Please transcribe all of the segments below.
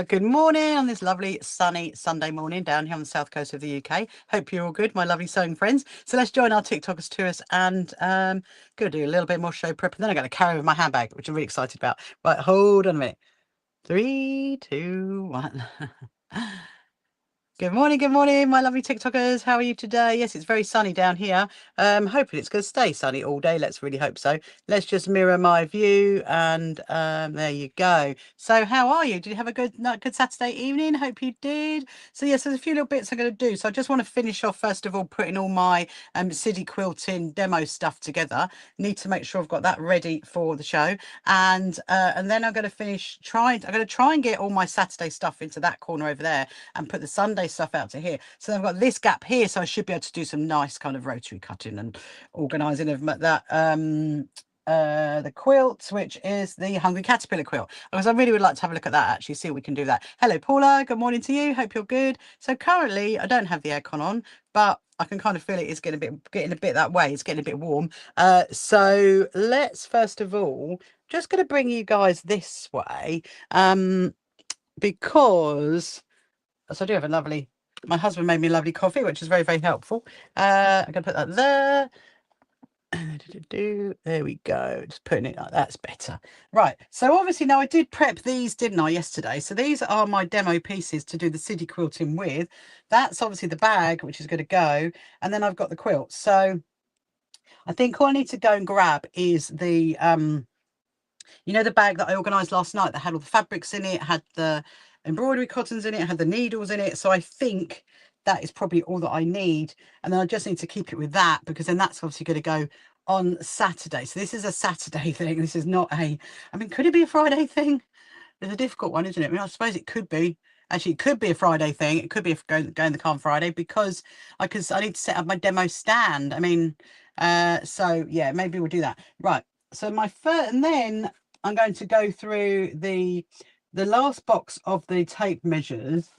Good morning on this lovely sunny Sunday morning down here on the south coast of the UK. Hope you're all good, my lovely sewing friends. So let's join our TikTokers to us and go do a little bit more show prep, and then I'm going to carry with my handbag, which I'm really excited about. Right, hold on a minute. 3, 2, 1. Good morning, my lovely TikTokers. How are you today? Yes, it's very sunny down here. Hopefully it's going to stay sunny all day. Let's really hope so. Let's just mirror my view, and there you go. So how are you? Did you have a good Saturday evening? Hope you did. So yes, there's a few little bits I'm going to do. So I just want to finish off first of all putting all my city quilting demo stuff together. Need to make sure I've got that ready for the show, and then I'm going to finish trying. I'm going to try and get all my Saturday stuff into that corner over there and put the Sunday stuff out to here. So I've got this gap here, so I should be able to do some nice kind of rotary cutting and organising of that. The quilt, which is the Hungry Caterpillar quilt, because I really would like to have a look at that, actually see if we can do that. Hello Paula, good morning to you, hope you're good. So currently I don't have the aircon on, but I can kind of feel it is getting a bit that way. It's getting a bit warm. So let's first of all just going to bring you guys this way, because so I do have a lovely, my husband made me a lovely coffee, which is very, very helpful. I'm going to put that there. There we go. Just putting it like that's better. Right. So obviously now I did prep these, didn't I, yesterday? So these are my demo pieces to do the city quilting with. That's obviously the bag, which is going to go. And then I've got the quilt. So I think all I need to go and grab is the, you know, the bag that I organised last night that had all the fabrics in it, had the embroidery cottons in it, had the needles in it. So I think that is probably all that I need. And then I just need to keep it with that, because then that's obviously going to go on Saturday. So this is a Saturday thing. This is not a, I mean, could it be a Friday thing? It's a difficult one, isn't it? I mean, I suppose it could be. Actually, it could be a Friday thing. It could be go in the car on Friday, because I need to set up my demo stand. I mean, so yeah, maybe we'll do that. Right. So my first, and then I'm going to go through the last box of the tape measures.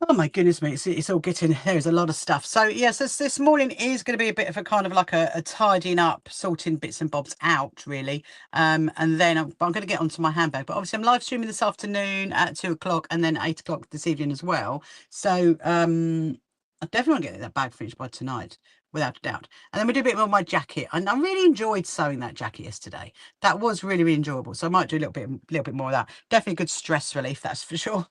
Oh my goodness me, it's all getting, there's a lot of stuff. So yes, this morning is going to be a bit of a kind of like a tidying up, sorting bits and bobs out, really. And then I'm going to get onto my handbag. But obviously I'm live streaming this afternoon at 2 o'clock and then 8 o'clock this evening as well. So I definitely want to get that bag finished by tonight, without a doubt. And then we do a bit more of my jacket. And I really enjoyed sewing that jacket yesterday. That was really, really enjoyable. So I might do a little bit more of that. Definitely good stress relief, that's for sure.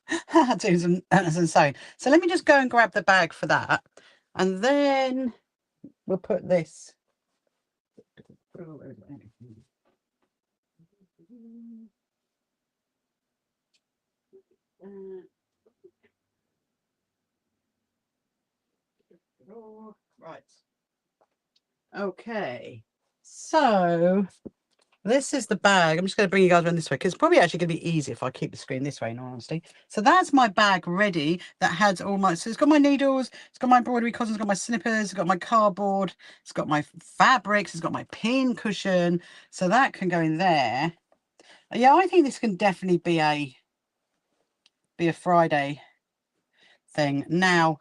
Doing some sewing. So let me just go and grab the bag for that. And then we'll put this. Right. Okay. So this is the bag. I'm just going to bring you guys around this way, because it's probably actually going to be easier if I keep the screen this way, in all honesty. So that's my bag ready. That has all my, so it's got my needles, it's got my embroidery cottons, it's got my snippers, it's got my cardboard, it's got my fabrics, it's got my pin cushion. So that can go in there. Yeah, I think this can definitely be a Friday thing. Now,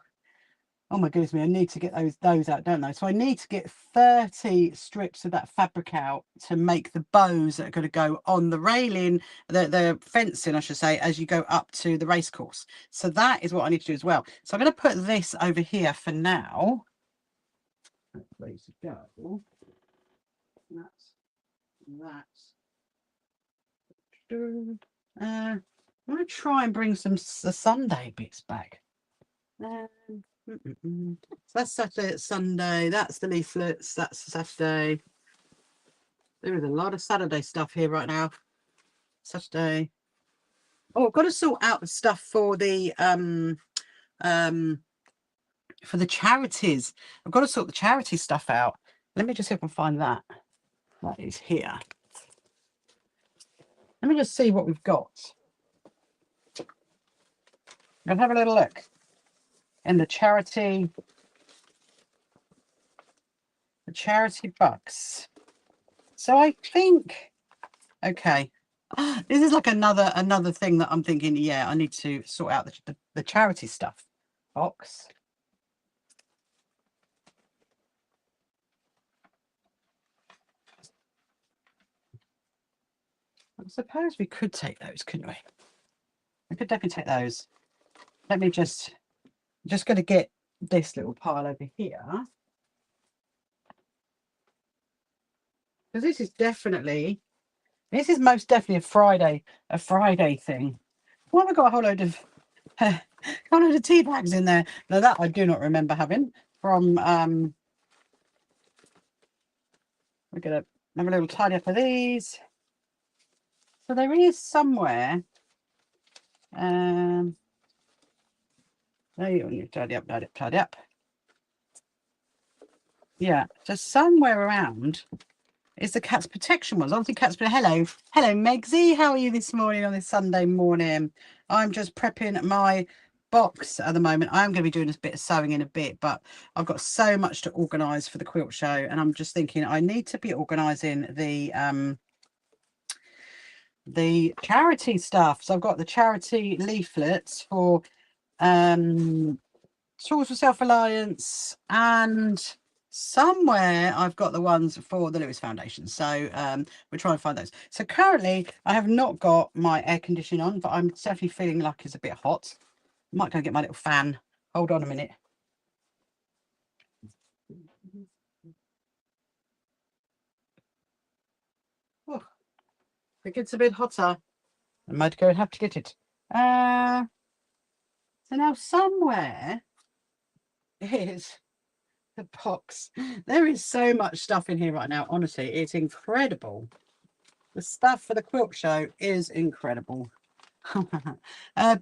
oh my goodness me, I need to get those out, don't I? So I need to get 30 strips of that fabric out to make the bows that are going to go on the railing, the fencing, I should say, as you go up to the race course. So that is what I need to do as well. So I'm going to put this over here for now. That's ready to go. That's that. I want to try and bring the Sunday bits back. So that's Saturday, Sunday. That's the leaflets. That's Saturday. There is a lot of Saturday stuff here right now. Saturday. Oh, I've got to sort out the stuff for the charities. I've got to sort the charity stuff out. Let me just see if I can find that. That is here. Let me just see what we've got. I'll have a little look in the charity bucks. So I think, okay, this is like another thing that I'm thinking, yeah, I need to sort out the charity stuff box. I suppose we could take those, couldn't we? We could definitely take those. Let me just going to get this little pile over here. Because this is most definitely a Friday thing. Why have I got a whole load of tea bags in there? Now that I do not remember having from we're gonna have a little tidy up of these. So there is somewhere there you need to tidy up. Yeah, just somewhere around is the cat's protection ones. Obviously cat's protection. Hello Megsy, how are you this morning on this Sunday morning? I'm just prepping my box at the moment. I'm going to be doing a bit of sewing in a bit, but I've got so much to organize for the quilt show, and I'm just thinking I need to be organizing the charity stuff. So I've got the charity leaflets for Tools for Self-Reliance, and somewhere I've got the ones for the Lewis Foundation. So we're trying to find those. So currently I have not got my air conditioning on, but I'm definitely feeling like it's a bit hot. I might go get my little fan. Hold on a minute. Oh, if it gets a bit hotter, I might go and have to get it. So now somewhere is the box. There is so much stuff in here right now. Honestly, it's incredible. The stuff for the quilt show is incredible.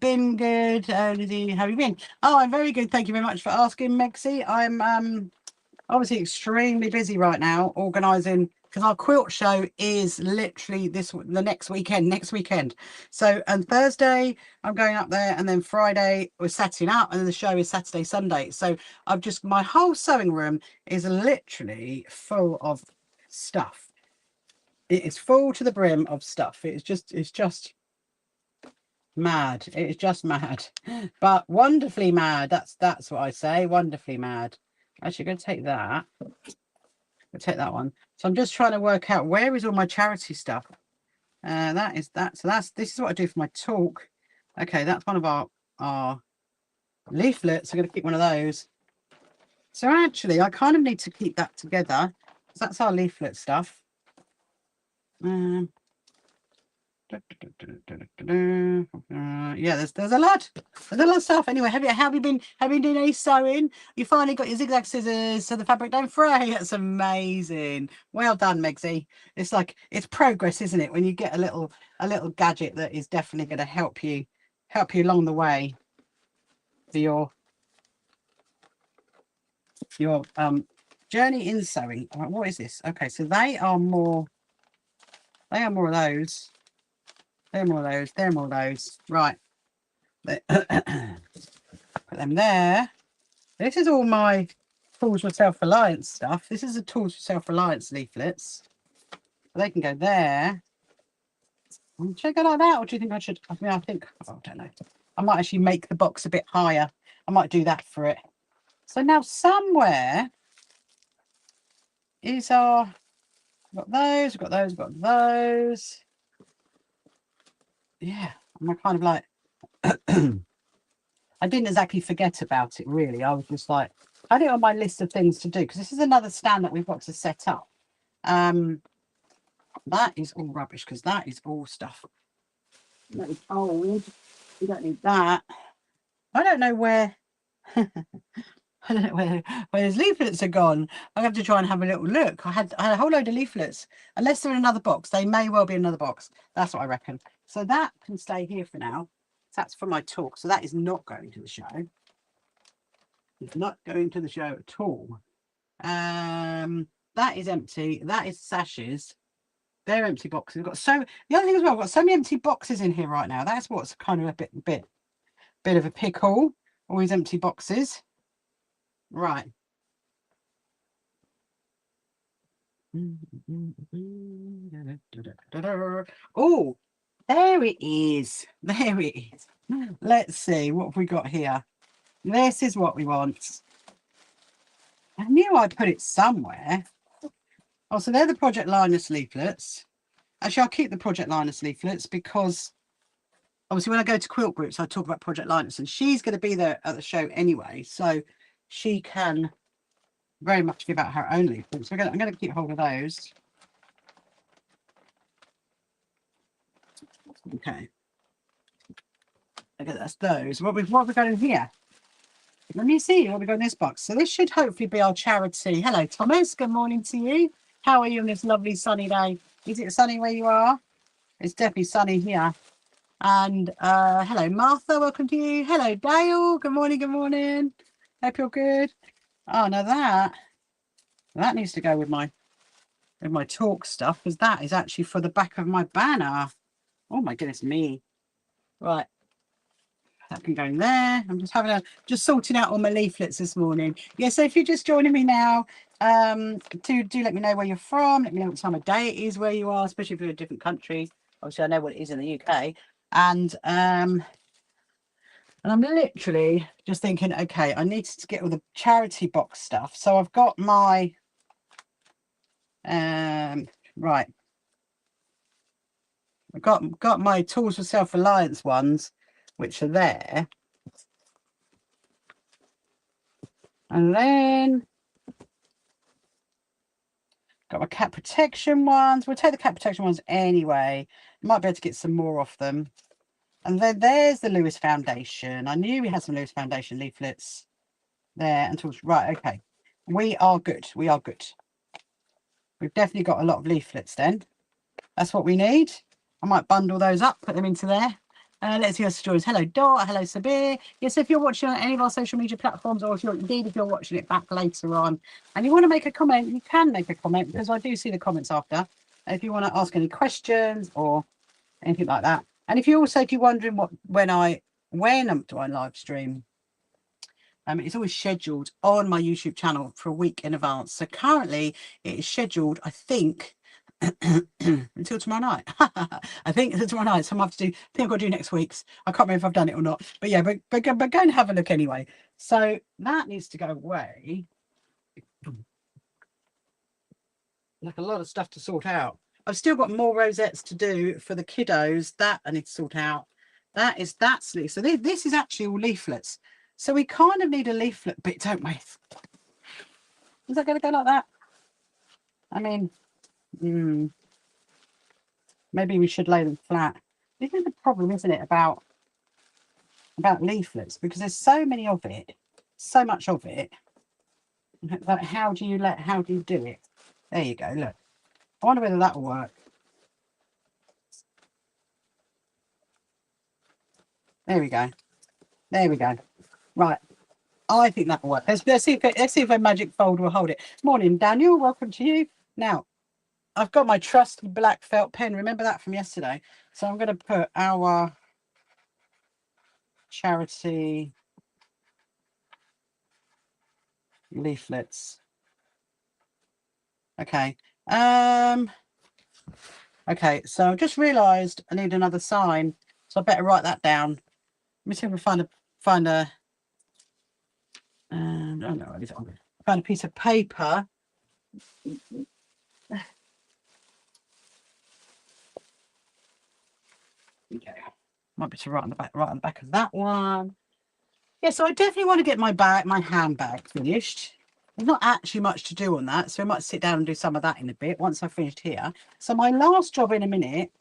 Been good. Lizzie, how have you been? Oh, I'm very good. Thank you very much for asking, Mexi. I'm obviously extremely busy right now organising, because our quilt show is literally the next weekend. So, and Thursday I'm going up there, and then Friday we're setting up, and then the show is Saturday, Sunday. So my whole sewing room is literally full of stuff. It is full to the brim of stuff. It's just mad. It is just mad, but wonderfully mad. That's what I say. Wonderfully mad. Actually, going to take that. I'll take that one. So I'm just trying to work out where is all my charity stuff. That is that. So this is what I do for my talk. Okay, that's one of our leaflets. I'm going to keep one of those. So actually, I kind of need to keep that together. So that's our leaflet stuff. Yeah, there's a lot. There's a lot of stuff. Anyway, have you been doing any sewing? You finally got your zigzag scissors so the fabric don't fray. That's amazing. Well done, Megsy. It's like, it's progress, isn't it? When you get a little gadget that is definitely going to help you along the way for your journey in sewing. What is this? Okay, so they are more of those. They're more of those. They're more of those. Right. Put them there. This is all my Tools for Self-Reliance stuff. This is the Tools for Self-Reliance leaflets. They can go there. Should I go like that, or do you think I should? I don't know. I might actually make the box a bit higher. I might do that for it. So now somewhere is our. We've got those. We've got those. We've got those. Yeah, I'm kind of like. I didn't exactly forget about it, really. I was just like, I had it on my list of things to do, because this is another stand that we've got to set up. That is all rubbish, because that is all stuff that is old. We don't need that. I don't know where. I don't know where his leaflets are gone. I have to try and have a little look. I had a whole load of leaflets. Unless they're in another box, they may well be in another box. That's what I reckon. So that can stay here for now. That's for my talk. So that is not going to the show. It's not going to the show at all. That is empty. That is Sashes. They're empty boxes. We've got the other thing as well, I've got so many empty boxes in here right now. That's what's kind of a bit of a pickle. All these empty boxes. Right. Oh, there it is. There it is. Let's see what have we got here. This is what we want. I knew I'd put it somewhere. Oh, so they're the Project Linus leaflets. Actually, I'll keep the Project Linus leaflets because obviously when I go to quilt groups, I talk about Project Linus, and she's going to be there at the show anyway, so she can very much give out her own leaflets. So I'm going to keep hold of those. Okay. Okay, that's those. What have we got in here? Let me see what we got in this box. So this should hopefully be our charity. Hello, Thomas. Good morning to you. How are you on this lovely sunny day? Is it sunny where you are? It's definitely sunny here. And hello, Martha. Welcome to you. Hello, Dale. Good morning. Good morning. Hope you're good. Oh, now that needs to go with my talk stuff, because that is actually for the back of my banner. Oh my goodness me. Right. That can go in there. I'm just sorting out all my leaflets this morning. Yeah, so if you're just joining me now, do let me know where you're from. Let me know what time of day it is where you are, especially if you're in a different country. Obviously, I know what it is in the UK. And I'm literally just thinking, okay, I need to get all the charity box stuff. So I've got my right. I've got my Tools for Self-Reliance ones, which are there. And then got my cat protection ones. We'll take the cat protection ones anyway. Might be able to get some more off them. And then there's the Lewis Foundation. I knew we had some Lewis Foundation leaflets there. And tools. Right, okay. We are good. We are good. We've definitely got a lot of leaflets then. That's what we need. I might bundle those up, put them into there. Let's hear stories. Hello, Dot. Hello, Sabir. Yes, if you're watching on any of our social media platforms, or if you're watching it back later on and you want to make a comment, you can make a comment, because I do see the comments after. If you want to ask any questions or anything like that. And if you're wondering when do I live stream, it's always scheduled on my YouTube channel for a week in advance. So currently it is scheduled, I think, until tomorrow night. I think until tomorrow night. So I'm have to do. I think I've got to do next week's. I can't remember if I've done it or not. But yeah, but go and have a look anyway. So that needs to go away. Like a lot of stuff to sort out. I've still got more rosettes to do for the kiddos. That I need to sort out. That's so this is actually all leaflets. So we kind of need a leaflet bit, don't we? Is that going to go like that? I mean, maybe we should lay them flat. This is the problem, isn't it, about leaflets, because there's so many of it, so much of it. But how do you do it? There you go. Look, I wonder whether that will work. There we go. There we go. Right. I think that will work. Let's see if a magic fold will hold it. Morning, Daniel. Welcome to you. Now, I've got my trusty black felt pen. Remember that from yesterday? So I'm going to put our charity leaflets. Okay. Okay, so I've just realised I need another sign, so I better write that down. Let me see if I find a find a piece of paper. Okay. Might be to write on the back of that one. Yeah, so I definitely want to get my handbag finished. There's not actually much to do on that, so I might sit down and do some of that in a bit once I've finished here. So my last job in a minute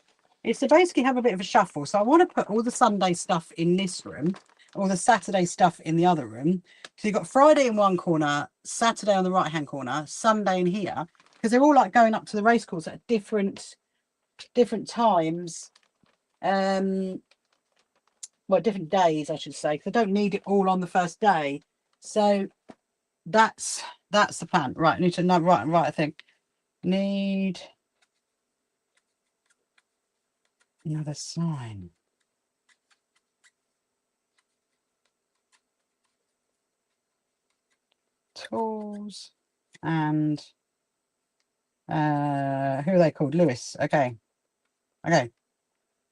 is to basically have a bit of a shuffle. So I want to put all the Sunday stuff in this room, all the Saturday stuff in the other room. So you've got Friday in one corner, Saturday on the right-hand corner, Sunday in here, because they're all like going up to the race course at different times. Well, different days, I should say, because I don't need it all on the first day. So that's the plan. Right, I need to know. Right, I think need another sign. Tools and who are they called? Lewis. Okay.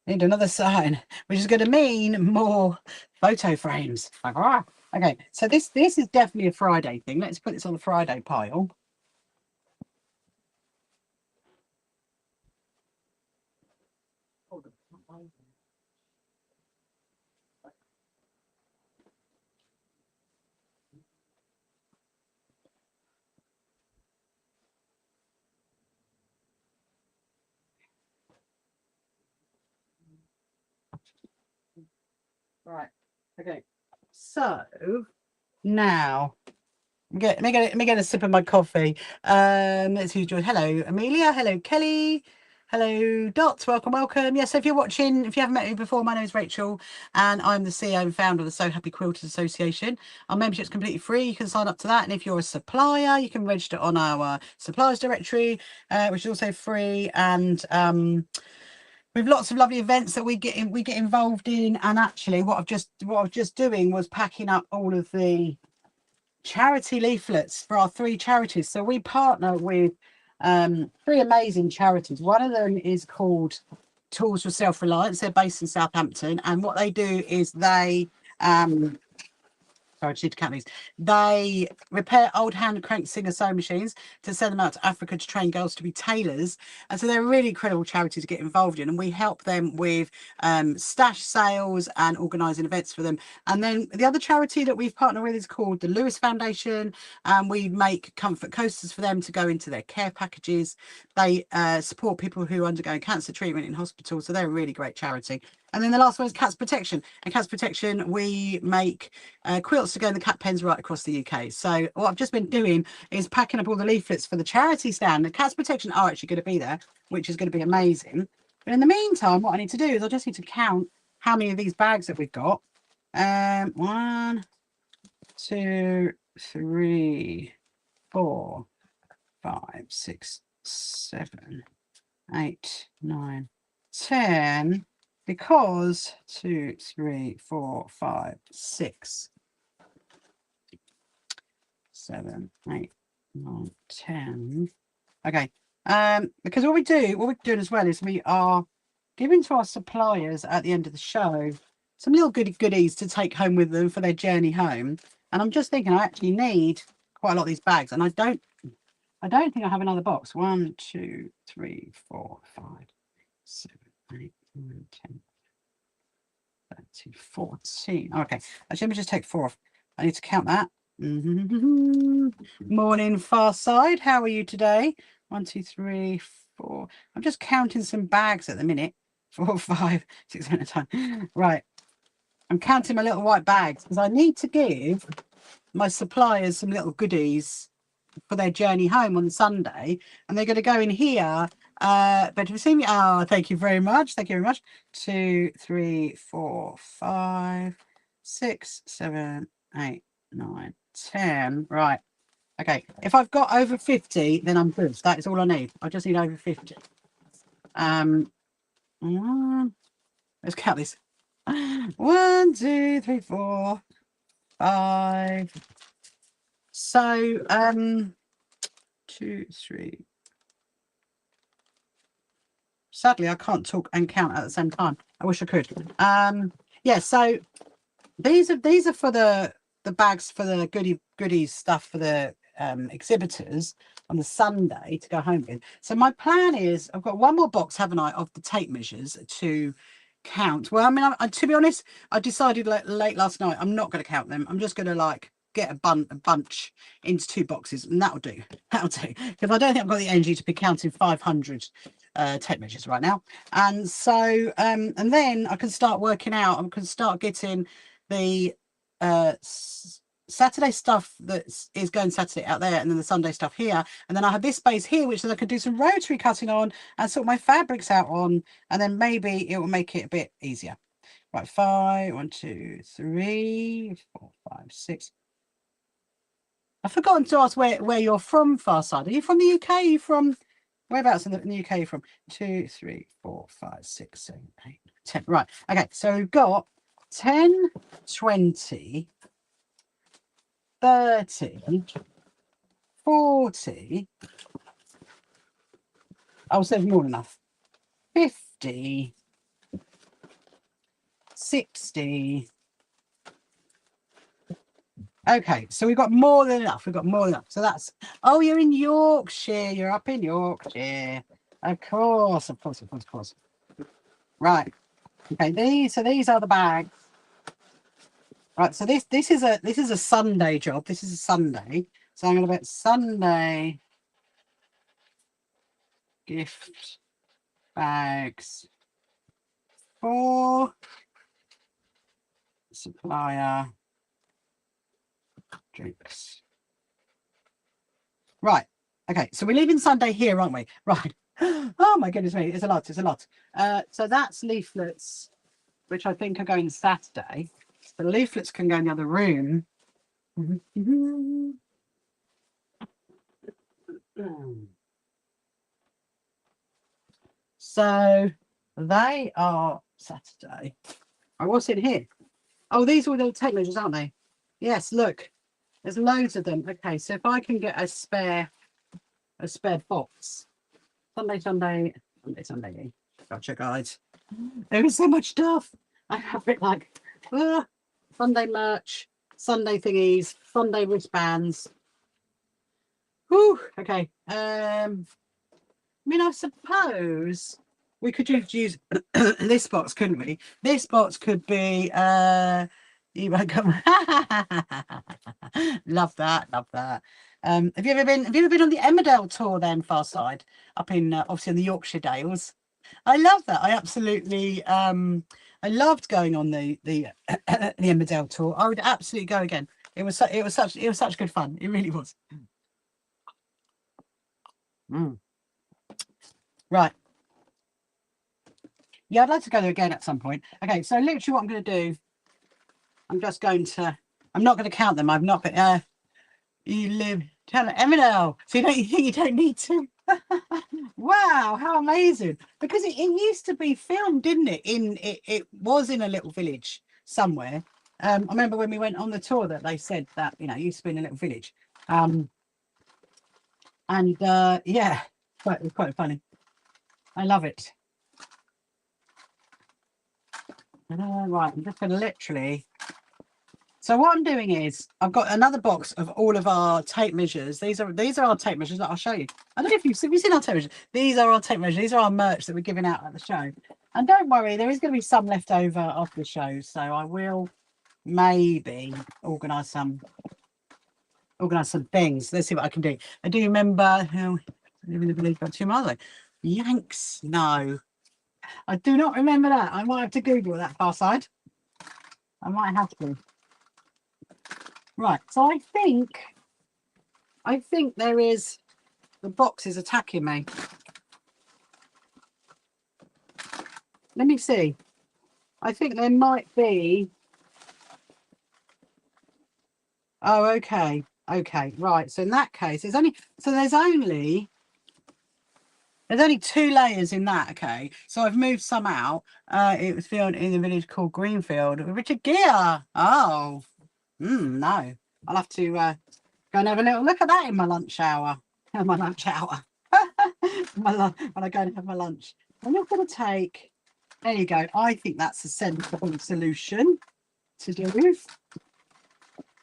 Need another sign, which is going to mean more photo frames. Okay, so this is definitely a Friday thing. Let's put this on the Friday pile. Right. Okay. So now let me get a sip of my coffee. Let's who's joined. Hello, Amelia. Hello, Kelly. Hello, Dot. Welcome, welcome. Yes, so if you're watching, if you haven't met me before, my name is Rachel, and I'm the CEO and founder of the So Happy Quilters Association. Our membership's completely free. You can sign up to that, and if you're a supplier, you can register on our suppliers directory, which is also free. And we've lots of lovely events that we get involved in. And actually, what I was just doing was packing up all of the charity leaflets for our 3 charities. So we partner with 3 amazing charities. One of them is called Tools for Self-Reliance. They're based in Southampton, and what they do is they sorry, I just need to count these. They repair old hand crank singer sewing machines to send them out to Africa to train girls to be tailors. And so they're a really incredible charity to get involved in. And we help them with stash sales and organising events for them. And then the other charity that we've partnered with is called the Lewis Foundation. And we make comfort coasters for them to go into their care packages. They support people who are undergoing cancer treatment in hospital. So they're a really great charity. And then the last one is Cats Protection. And Cats Protection, we make quilts to go in the cat pens right across the UK. So what I've just been doing is packing up all the leaflets for the charity stand. The Cats Protection are actually going to be there, which is going to be amazing. But in the meantime, what I need to do is I just need to count how many of these bags that we've got. 1, 2, 3, 4, 5, 6, 7, 8, 9, 10. Because 2, 3, 4, 5, 6, 7, 8, 9, 10. Okay. Because what we're doing as well is we are giving to our suppliers at the end of the show some little goodies to take home with them for their journey home. And I'm just thinking I actually need quite a lot of these bags, and I don't think I have another box. 1, 2, 3, 4, 5, 7, 8, 9, 10. 14. Okay, actually, let me just take 4 off. I need to count that. Morning, Far Side. How are you today? 1, 2, 3, 4. I'm just counting some bags at the minute. 4, 5, 6, 7, 8, 9. Right. I'm counting my little white bags because I need to give my suppliers some little goodies for their journey home on Sunday, and they're going to go in here. But to see me, oh, thank you very much. Thank you very much. 2, 3, 4, 5, 6, 7, 8, 9, 10. Right. Okay. If I've got over 50, then I'm good. That is all I need. I just need over 50. Let's count this. 1, 2, 3, 4, 5. So 2, 3. Sadly, I can't talk and count at the same time. I wish I could. Yeah, so these are for the bags for the goodies stuff for the exhibitors on the Sunday to go home with. So my plan is I've got one more box, haven't I, of the tape measures to count. Well, I mean, to be honest, I decided late last night I'm not going to count them. I'm just going to like get a bunch into 2 boxes, and that'll do. That'll do, because I don't think I've got the energy to be counting 500 tape measures right now. And so and then I can start working out. I can start getting the Saturday stuff that is going Saturday out there, and then the Sunday stuff here, and then I have this space here which then I can do some rotary cutting on and sort my fabrics out on, and then maybe it will make it a bit easier. Right, 5, 1, 2, 3, 4, 5, 6. I've forgotten to ask where you're from, Farside. Are you from the UK? Are you from whereabouts in the UK? Are you from 2, 3, 4, 5, 6, 7, 8, 10. Right. Okay. So we've got 10, 20, 30, 40. Oh, so there's more than enough. 50, 60. Okay, so we've got more than enough. We've got more than enough. So that's, oh, you're in Yorkshire. You're up in Yorkshire. Of course, of course, of course, of course. Right. Okay, these are the bags. Right, so this is a Sunday job. This is a Sunday. So I'm gonna bet Sunday gift bags for supplier drinks. Right. Okay, so we're leaving Sunday here, aren't we? Right. Oh my goodness me, it's a lot, it's a lot. So that's leaflets, which I think are going Saturday. The leaflets can go in the other room. So they are Saturday. Oh, what's in here? Oh, these are all the tape measures, aren't they? Yes, look, there's loads of them. Okay, so if I can get a spare box. Sunday. Gotcha, guys. There is so much stuff. I have it like Sunday merch, Sunday thingies, Sunday wristbands. Whew, okay. I mean, I suppose we could just use this box, couldn't we? This box could be you might come. Love that. Have you ever been on the Emmerdale tour then, Far Side, up in obviously in the Yorkshire Dales? I love that. I absolutely I loved going on the Emmerdale tour. I would absolutely go again. It was such good fun. It really was. Right. Yeah, I'd like to go there again at some point. Okay, so literally what I'm going to do, I'm not going to count them. I've not been, you live, tell Emmerdale. So you don't need to. Wow, how amazing. Because it used to be filmed, didn't it? It was in a little village somewhere. I remember when we went on the tour that they said that, it used to be in a little village. Yeah, it was quite funny. I love it. Right, I'm just going to literally. So what I'm doing is I've got another box of all of our tape measures. These are our tape measures that I'll show you. I don't know if you've seen our tape measures. These are our tape measures. These are our merch that we're giving out at the show. And don't worry, there is going to be some left over after the show. So I will maybe organise some things. Let's see what I can do. I do remember how I live in the village about 2 miles away. Yanks, no. I do not remember that. I might have to Google that, Far Side. I might have to. Right, so I think there is, the box is attacking me. Let me see. I think there might be. Oh, okay. Okay, right. So in that case, there's only 2 layers in that. Okay, so I've moved some out. It was filmed in the village called Greenfield with Richard Gere. Oh, no. I'll have to go and have a little look at that in my lunch hour. My lunch hour. When I go and have my lunch. I'm not going to take. There you go. I think that's a sensible solution to do.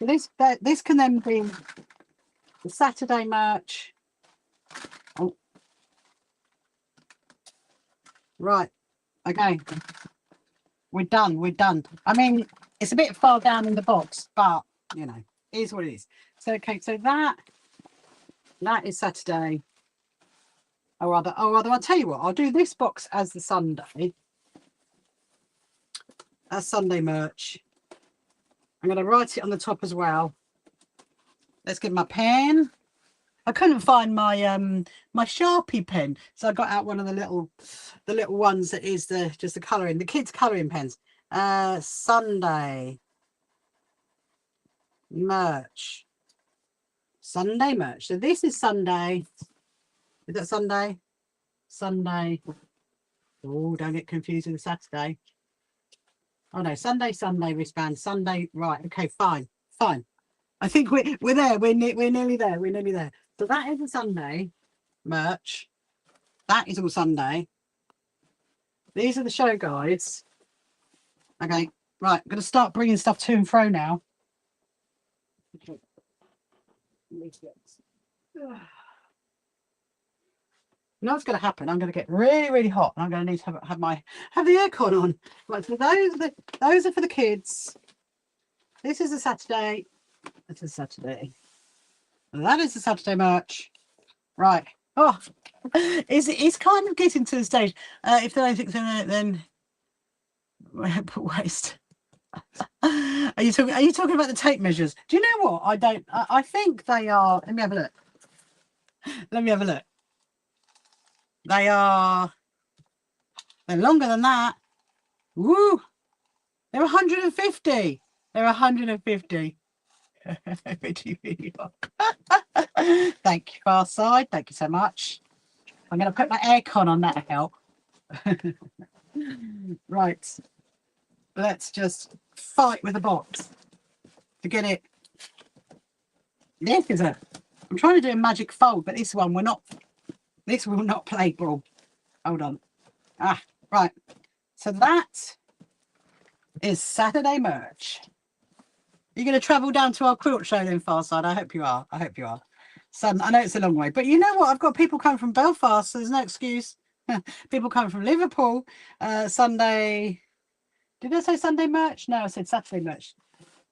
So this can then be the Saturday merch. Oh. Right. Okay. We're done. I mean, it's a bit far down in the box, but it is what it is. So okay, so that is Saturday. Or rather, I'll tell you what, I'll do this box as the Sunday. As Sunday merch. I'm going to write it on the top as well. Let's get my pen. I couldn't find my my Sharpie pen, so I got out one of the little ones that is just the colouring, the kids' colouring pens. Sunday merch. Sunday merch. So this is Sunday. Is that Sunday? Sunday. Oh, don't get confused with Saturday. Oh no, Sunday wristband. Sunday. Right. Okay. Fine. I think we're there. We're nearly there. So that is a Sunday merch. That is all Sunday. These are the show guides. Okay. Right. I'm going to start bringing stuff to and fro now. Okay. You know what's going to happen? I'm going to get really, really hot, and I'm going to need to have the aircon on. Right, so those are for the kids. This is a Saturday. That's a Saturday. And that is the Saturday merch. Right. Oh, it's kind of getting to the stage. If they don't think so, then put waste. Are you talking about the tape measures? Do you know what? I think they are. Let me have a look. Let me have a look. They're longer than that. Woo! They're 150. They're 150. Thank you, Far Side. Thank you so much. I'm going to put my aircon on, that help. Right. Let's just fight with the box to get it. I'm trying to do a magic fold, but this one this will not play ball. Hold on. Right. So that is Saturday merch. You're going to travel down to our quilt show then, Farside? I hope you are. I hope you are. Son, I know it's a long way, but you know what? I've got people coming from Belfast, so there's no excuse. People coming from Liverpool. Sunday. Did I say Sunday merch? No, I said Saturday merch.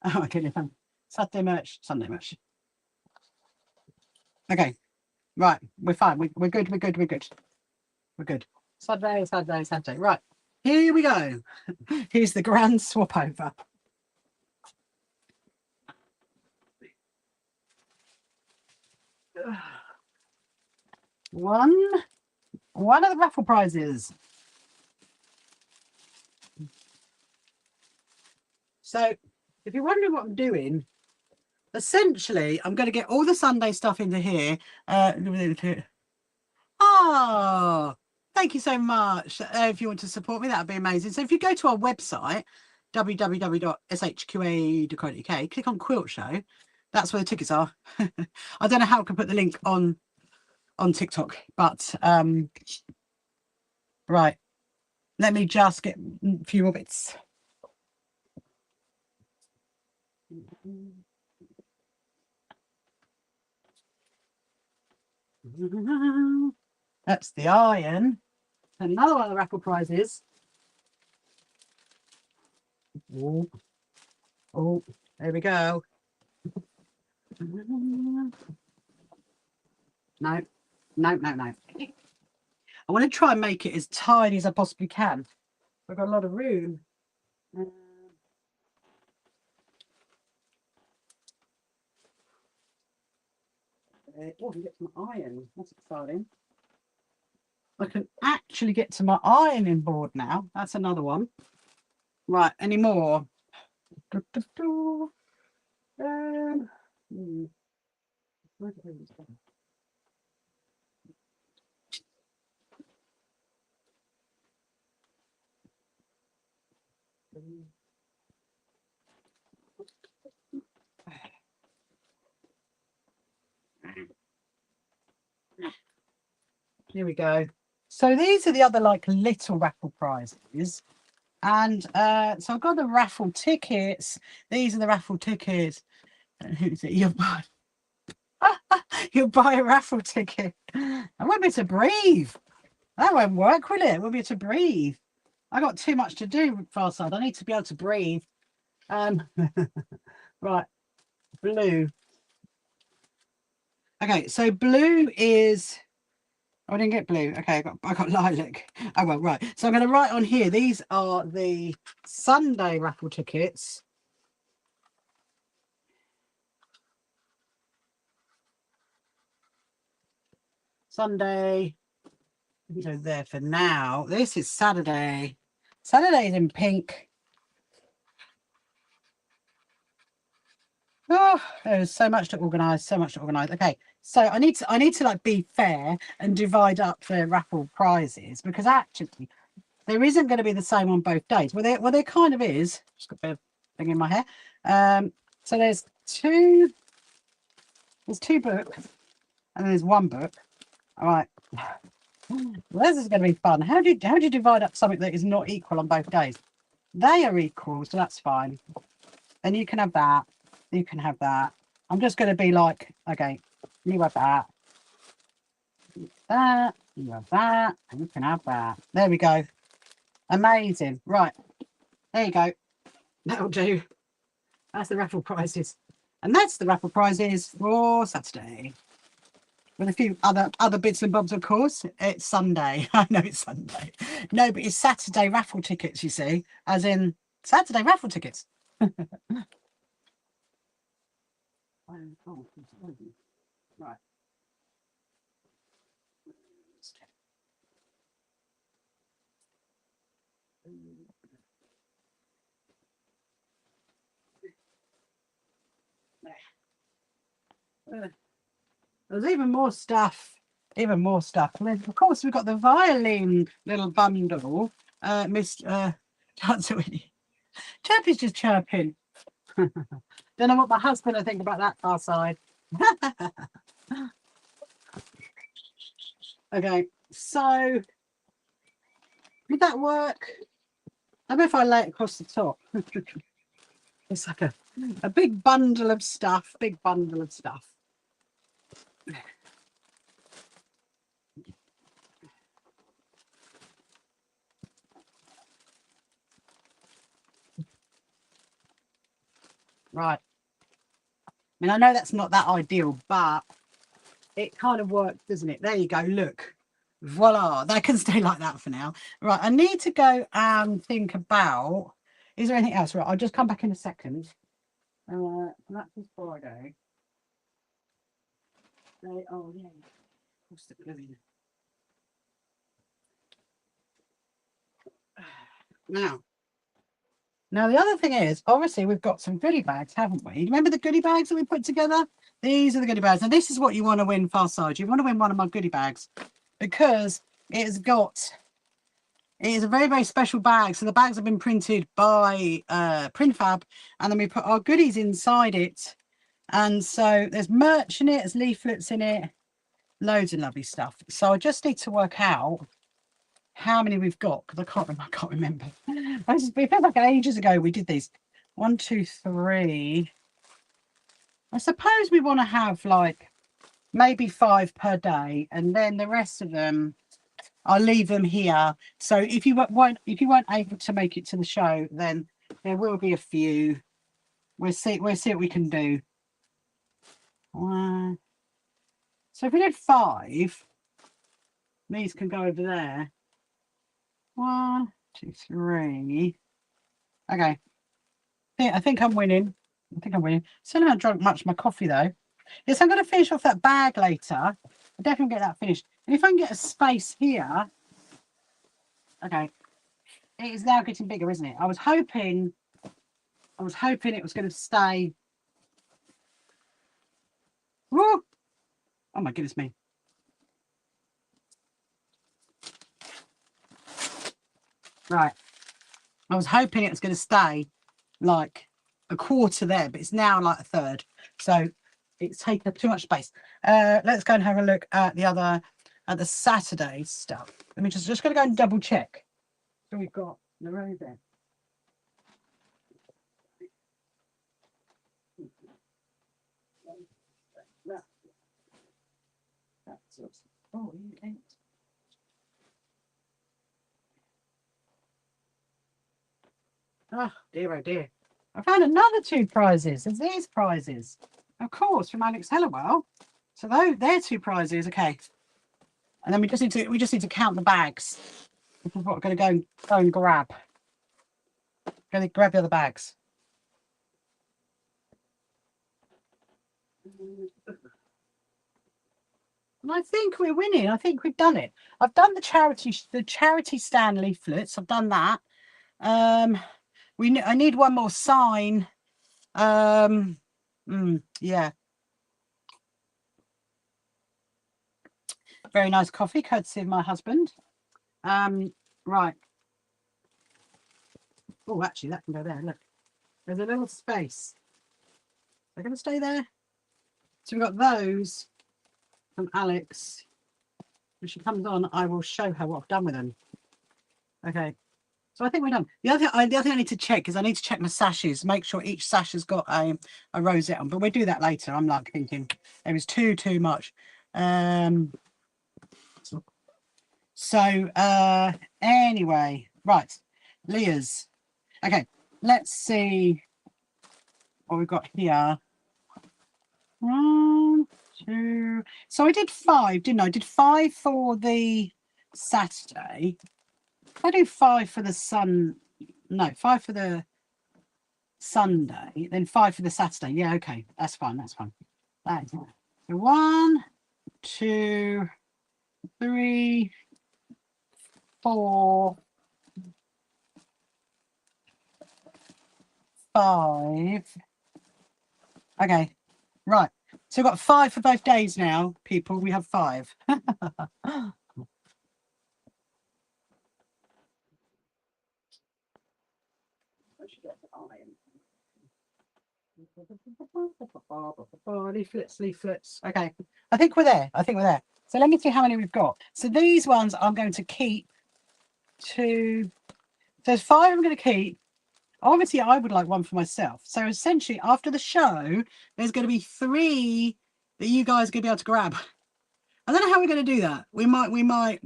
Oh, okay. Saturday merch, Sunday merch. Okay. Right. We're fine. We're good. We're good. We're good. We're good. Saturday. Right. Here we go. Here's the grand swap over. One of the raffle prizes. So if you're wondering what I'm doing, essentially I'm going to get all the Sunday stuff into here. Oh, thank you so much. If you want to support me, that would be amazing. So if you go to our website, www.shqa.co.uk, click on Quilt Show. That's where the tickets are. I don't know how I can put the link on TikTok, but right. Let me just get a few more bits. That's the iron. Another one of the raffle prizes. Oh, there we go. No. I want to try and make it as tiny as I possibly can. I've got a lot of room. Oh, I can get to my iron. That's exciting. I can actually get to my ironing board now. That's another one. Right, any more? Here we go. So these are the other like little raffle prizes. And so I've got the raffle tickets. These are the raffle tickets. You'll buy a raffle ticket. I won't be able to breathe. That won't work, will it? I won't be able to breathe. I got too much to do, Farside. I need to be able to breathe. Right, blue. Okay, so blue is. Oh, I didn't get blue. Okay, I got lilac. Oh well, right. So I'm going to write on here. These are the Sunday raffle tickets. Sunday. Go there for now. This is Saturday. Saturday is in pink. Oh, there's so much to organise. Okay, so I need to like be fair and divide up the raffle prizes, because actually there isn't going to be the same on both days. Well, there kind of is. Just got a bit of thing in my hair. So there's two books and there's one book. All right. Well, this is going to be fun. How do you divide up something that is not equal on both days? They are equal, so that's fine. And you can have that. You can have that. I'm just going to be like, okay, you have that. You have that. And you can have that. There we go. Amazing. Right. There you go. That'll do. That's the raffle prizes. And that's the raffle prizes for Saturday. With a few other bits and bobs, of course. It's Sunday. I know it's Sunday. No, but it's Saturday raffle tickets, you see. As in Saturday raffle tickets. Right. There's even more stuff. Even more stuff. And then, of course, we've got the violin little bundle. Miss Dancer Winnie. Chirpy's just chirping. Don't know what my husband will think about that far side. Okay, so would that work? I don't know if I lay it across the top. It's like a big bundle of stuff. Big bundle of stuff. Right. I mean, I know that's not that ideal, but it kind of works, doesn't it? There you go. Look. Voila. That can stay like that for now. Right. I need to go and think about, is there anything else? Right. I'll just come back in a second. That's this Friday. Oh, yeah. What's the gluing? Now, the other thing is, obviously, we've got some goodie bags, haven't we? Remember the goodie bags that we put together? These are the goodie bags. And this is what you want to win, Far Side. You want to win one of my goodie bags because it is a very, very special bag. So the bags have been printed by Printfab, and then we put our goodies inside it. And so there's merch in it, there's leaflets in it, loads of lovely stuff. So I just need to work out how many we've got because I can't remember. It feels like ages ago we did these. 1, 2, 3. I suppose we want to have like maybe 5 per day, and then the rest of them I'll leave them here. So if you weren't able to make it to the show, then there will be a few. We'll see what we can do. So if we did 5, these can go over there. 1, 2, 3. Okay. I think I'm winning. Still haven't drunk much of my coffee though. Yes, I'm going to finish off that bag later. I'll definitely get that finished. And if I can get a space here. Okay. It is now getting bigger, isn't it? I was hoping it was going to stay. Woo! Oh my goodness me. Right. I was hoping it was going to stay like a quarter there, but it's now like a third. So it's taken up too much space. Let's go and have a look at the Saturday stuff. Let me just going to go and double check. So we've got the row there. Oh, you ain't. Oh dear, oh dear. I found another 2 prizes. There's these prizes. Of course, from Alex Hellawell. So they're 2 prizes, okay. And then we just need to count the bags. This is what we're going to go and grab. Going to grab the other bags. And I think we're winning. I think we've done it. I've done the charity stand leaflets. I've done that. I need one more sign. Yeah. Very nice coffee, courtesy of my husband. Right. Oh, actually, that can go there. Look, there's a little space. They're going to stay there. So we've got those from Alex. When she comes on, I will show her what I've done with them. Okay. So I think we're done. The other thing I need to check is I need to check my sashes, make sure each sash has got a rosette on, but we'll do that later. I'm like thinking it was too much. So anyway, right, Leah's. Okay, let's see what we've got here. 1, 2. So I did 5, didn't I? I did 5 for the Saturday. I do 5 for the sun. No, 5 for the Sunday, then 5 for the Saturday. Yeah, okay, that's fine. That's fine. That's so 1, 2, 3, 4, 5. Okay, right. So we've got 5 for both days now, people. We have 5. Leaflets. Okay, I think we're there. So let me see how many we've got. So these ones I'm going to keep to. There's 5 I'm going to keep. Obviously, I would like one for myself. So essentially, after the show, there's going to be 3 that you guys are going to be able to grab. I don't know how we're going to do that. We might.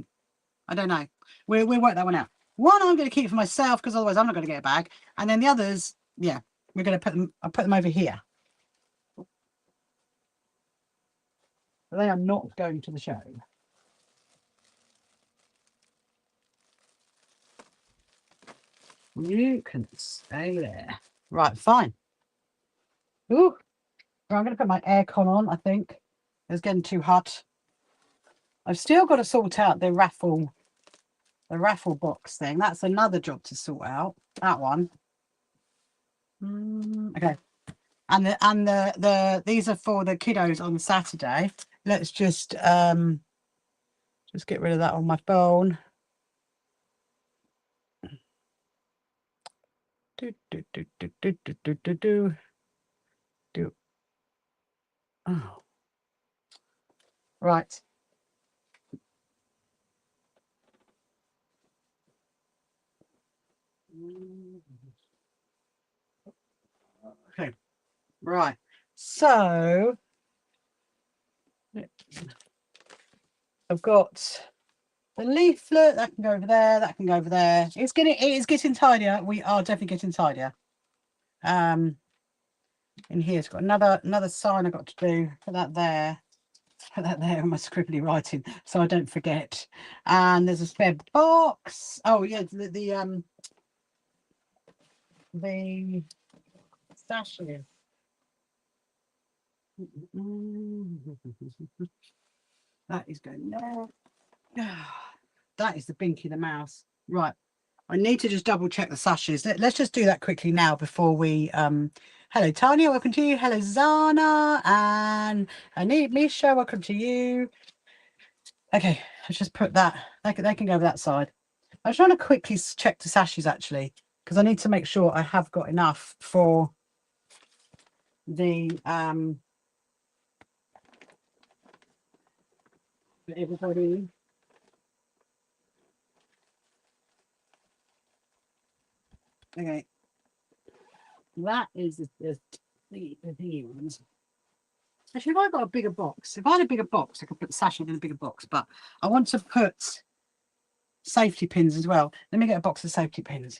I don't know. We'll work that one out. One I'm going to keep for myself because otherwise I'm not going to get a bag. And then the others, yeah, we're going to put them. I'll put them over here. But they are not going to the show. You can stay there. Right, fine. Ooh, right, I'm going to put my aircon on, I think. It's getting too hot. I've still got to sort out the raffle box thing. That's another job to sort out. That one. Okay. And the these are for the kiddos on Saturday. Let's just get rid of that on my phone. Do. Oh. Right. Okay. Right. So I've got the leaflet that can go over there. That can go over there. It is getting tidier. We are definitely getting tidier. In here, it's got another sign I've got to do. Put that there. Put that there in my scribbly writing so I don't forget. And there's a spare box. Oh yeah, the Sashes. That is going there. That is the Binky the mouse. Right. I need to just double check the Sashes. Let's just do that quickly now before we hello Tanya, welcome to you. Hello Zana and Misha, welcome to you. Okay, let's just put that. They can go over that side. I was trying to quickly check the Sashes actually, because I need to make sure I have got enough for the for everybody. Okay, that is the thingy ones. Actually, if I got a bigger box, if I had a bigger box, I could put the sashes in a bigger box. But I want to put safety pins as well. Let me get a box of safety pins.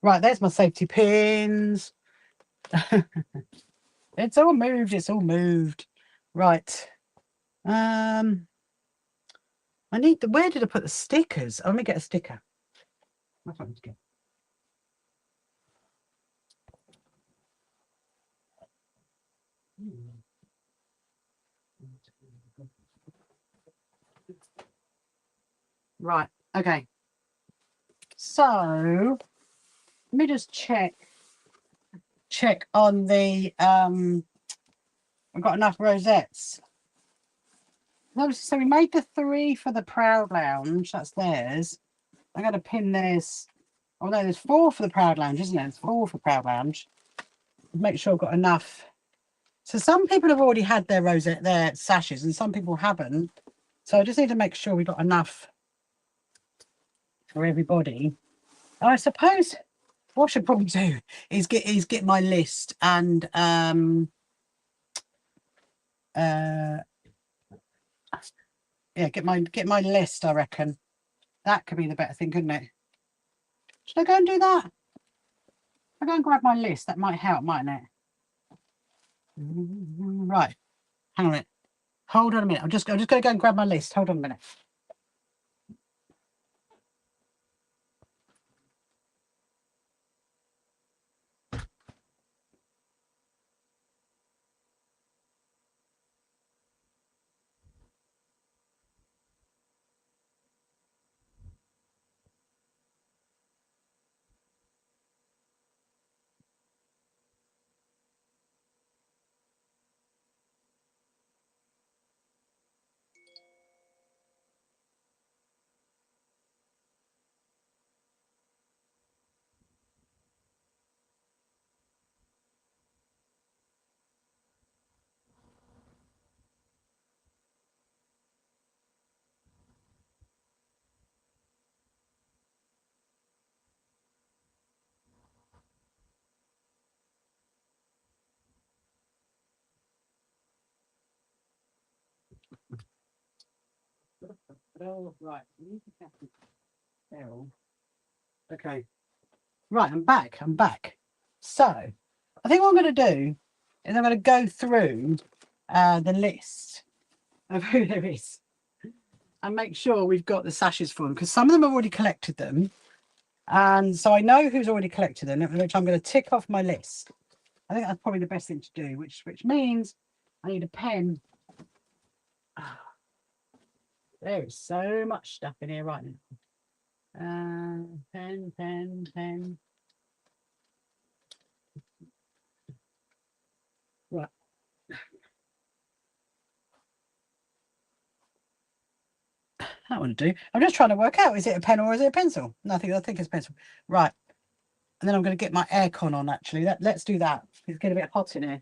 Right, there's my safety pins. It's all moved. It's all moved. Right. I need the. Where did I put the stickers? Oh, let me get a sticker. That's what I need to get. Right. Okay. So let me just check on the I've got enough rosettes. No, so we made the 3 for the Proud Lounge. That's theirs. I'm going to pin this. Oh no, there's 4 for the Proud Lounge, isn't there? There's 4 for Proud Lounge. Make sure I've got enough. So some people have already had their rosette, their sashes, and some people haven't. So I just need to make sure we've got enough for everybody. I suppose what I should probably do is get my list and yeah, get my list. I reckon that could be the better thing, couldn't it? Should I go and do that? If I go and grab my list, that might help, mightn't it? Right, hang on a minute. Hold on a minute. I'm just going to go and grab my list. Hold on a minute. Oh, right. Okay. Right, I'm back. I'm back. So, I think what I'm going to do is I'm going to go through the list of who there is and make sure we've got the sashes for them, because some of them have already collected them. And so I know who's already collected them, which I'm going to tick off my list. I think that's probably the best thing to do, which means I need a pen. There is so much stuff in here right now. Pen. Right. That would do. I'm just trying to work out, is it a pen or is it a pencil? No, I think it's a pencil. Right. And then I'm going to get my aircon on, actually. Let's do that. It's getting a bit hot in here.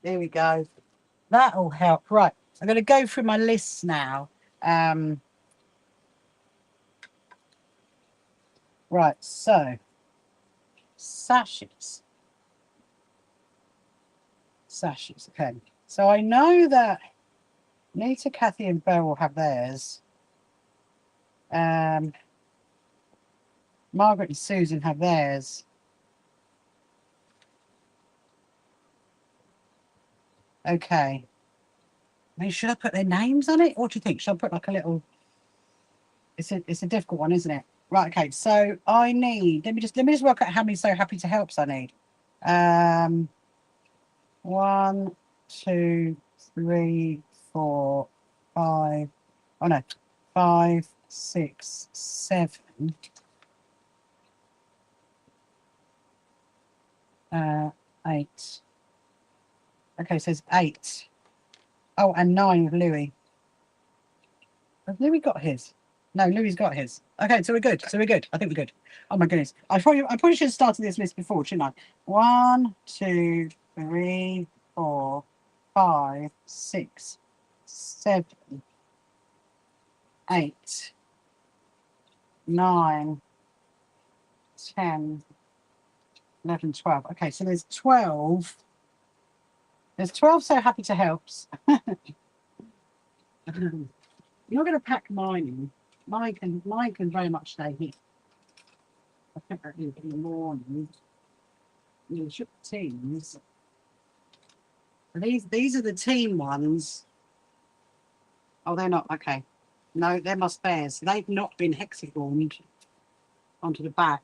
There we go. That'll help. Right. I'm going to go through my lists now. Right. So, sashes. Okay. So I know that Nita, Kathy, and Beryl have theirs. Margaret and Susan have theirs. Okay. I mean, should I put their names on it? What do you think? Should I put like a little? It's a difficult one, isn't it? Right. Okay. So I need. Let me just work out how many so happy to helps I need. 1, 2, 3, 4, 5. Oh no, 5, 6, 7. 8. Okay, so it's 8. Oh, and 9 with Louis. Has Louis got his? No, Louis's got his. Okay, so we're good. I think we're good. Oh my goodness. I probably should have started this list before, shouldn't I? 1, 2, 3, 4, 5, 6, 7, 8, 9, 10, 11, 12. Okay, so there's 12. There's 12 so happy to helps. You're going to pack mine in. Mine can very much stay here. I think that in the morning. You should teams. These are the team ones. Oh, they're not. Okay. No, they're my spares. They've not been hexagoned onto the back.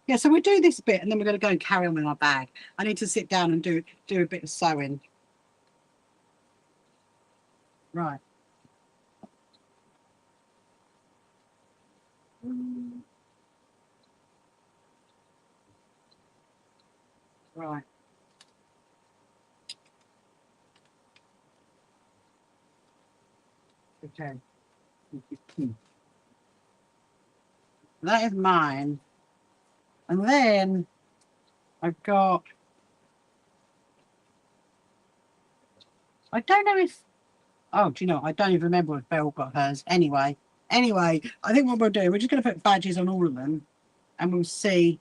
Yeah, so we'll do this bit and then we're going to go and carry on with our bag. I need to sit down and do a bit of sewing. Right. Right. Okay. That is mine. And then I've got, I don't know if, oh, do you know, I don't even remember if Belle got hers. Anyway, I think what we'll do, we're just going to put badges on all of them and we'll see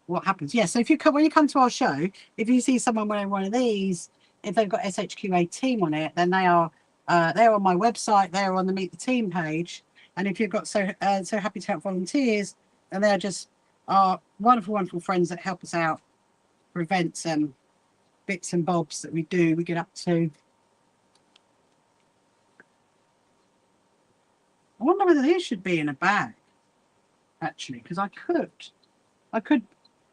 what happens. Yeah, so if you come, when you come to our show, if you see someone wearing one of these, if they've got SHQA team on it, then they're on my website, they're on the Meet the Team page. And if you've got so happy to help volunteers, and they're just our wonderful friends that help us out for events and bits and bobs that we do. We get up to. I wonder whether these should be in a bag, actually, because I could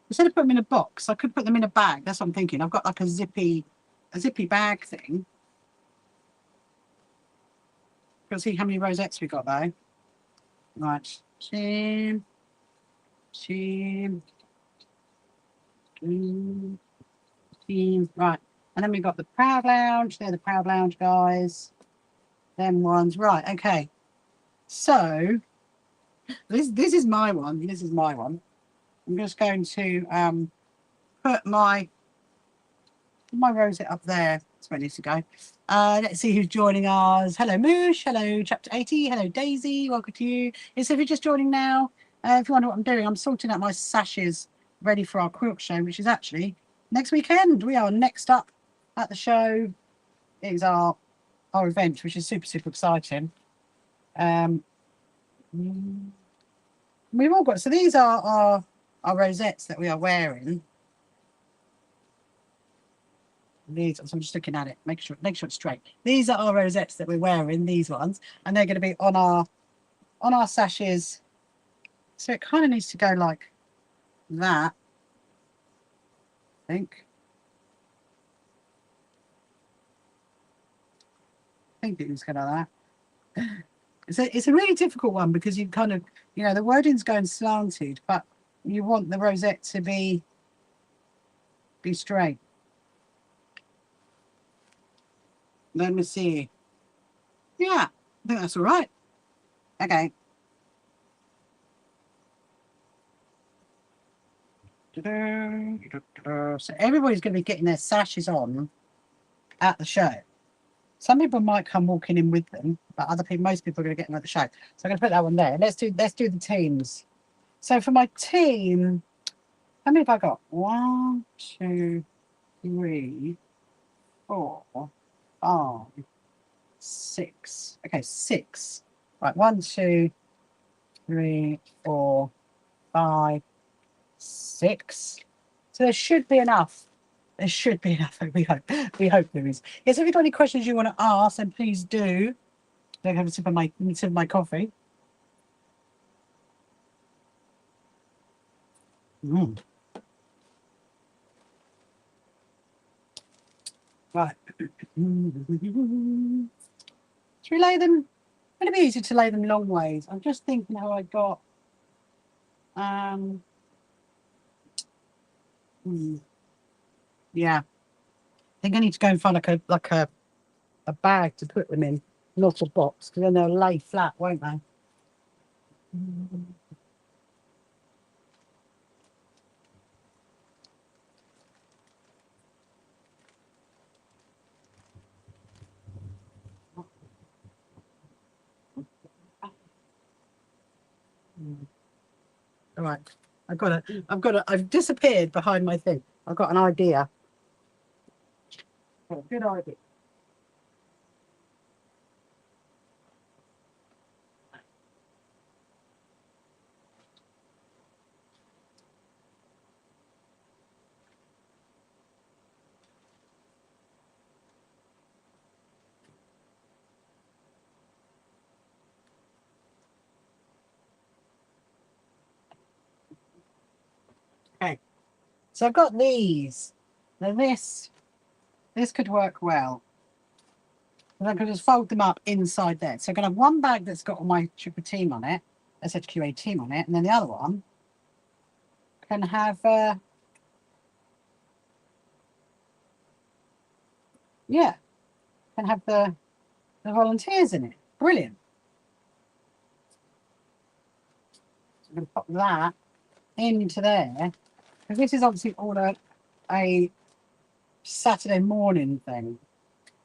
instead of putting them in a box, I could put them in a bag. That's what I'm thinking. I've got like a zippy bag thing. Let's see how many rosettes we got though. Right, team, right, and then we got the Proud Lounge. They're the Proud Lounge guys. Them ones, right? Okay, so this is my one. This is my one. I'm just going to put my rosette up there. That's where it needs to go. Let's see who's joining us. Hello, Moosh. Hello, Chapter 80. Hello, Daisy. Welcome to you. So if you're just joining now, if you wonder what I'm doing, I'm sorting out my sashes ready for our quilt show, which is actually next weekend. We are next up at the show. It is our event, which is super exciting. We've all got, so these are our rosettes that we are wearing. These, so I'm just looking at it, make sure it's straight. These are our rosettes that we're wearing, these ones, and they're going to be on our sashes. So it kind of needs to go like that, I think. I think it needs to go like that. It's a really difficult one because you kind of, you know, the wording's going slanted, but you want the rosette to be straight. Let me see. Yeah, I think that's all right. Okay. So everybody's going to be getting their sashes on at the show. Some people might come walking in with them, but most people are going to get them at the show. So I'm going to put that one there. Let's do the teams. So for my team, how many have I got? 1, 2, 3, 4, 5, 6. Okay, 6. Right, 1, 2, 3, 4, 5, 6. So there should be enough. There should be enough. We hope. We hope there is. Yes, if you've got any questions you want to ask, then please do. Don't have a sip of my coffee. Right. Should we lay them? It'd be easy to lay them long ways. I'm just thinking how I got. Yeah. I think I need to go and find like a bag to put them in, not a box, because then they'll lay flat, won't they? All right. I've disappeared behind my thing. I've got an idea. Good idea. Okay. So I've got these. Now this could work well. And I could just fold them up inside there. So I'm going to have one bag that's got all my triple team on it, SHQA team on it, and then the other one can have, yeah, can have the the volunteers in it. Brilliant. So I'm going to pop that into there, because this is obviously all a Saturday morning thing.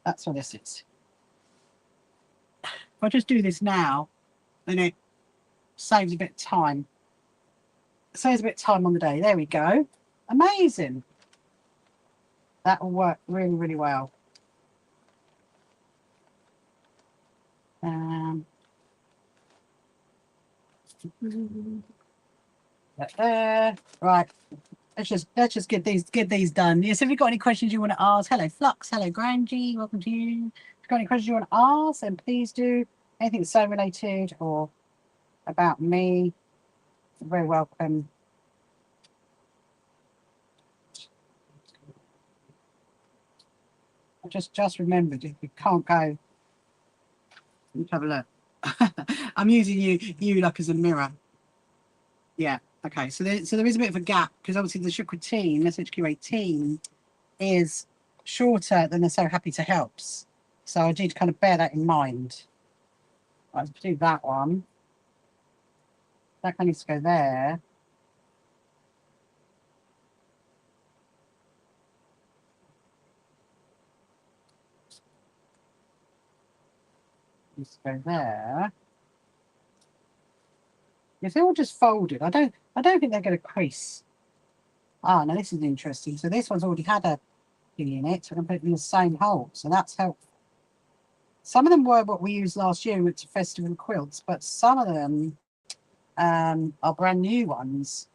That's what this is. If I just do this now, then it saves a bit of time. Saves a bit of time on the day. There we go. Amazing. That will work really, really well. There. Right. Let's just get these done. Yes, if you've got any questions you want to ask, hello Flux, hello Grangie, welcome to you. If you've got any questions you want to ask, then please do. Anything so related or about me, you're very welcome. I just remembered you can't go. Let's have a look. I'm using you like as a mirror. Yeah. Okay. So there is a bit of a gap because obviously the Shukratine, SHQ18, is shorter than the So Happy to Helps. So I need to kind of bear that in mind. Right, let's do that one. That kind of needs to go there. Needs to go there. If they're all just folded, I don't think they're going to crease. Ah, now this is interesting. So this one's already had a thing in it, so I'm going to put it in the same hole. So that's helpful. Some of them were what we used last year with Festival Quilts, but some of them are brand new ones.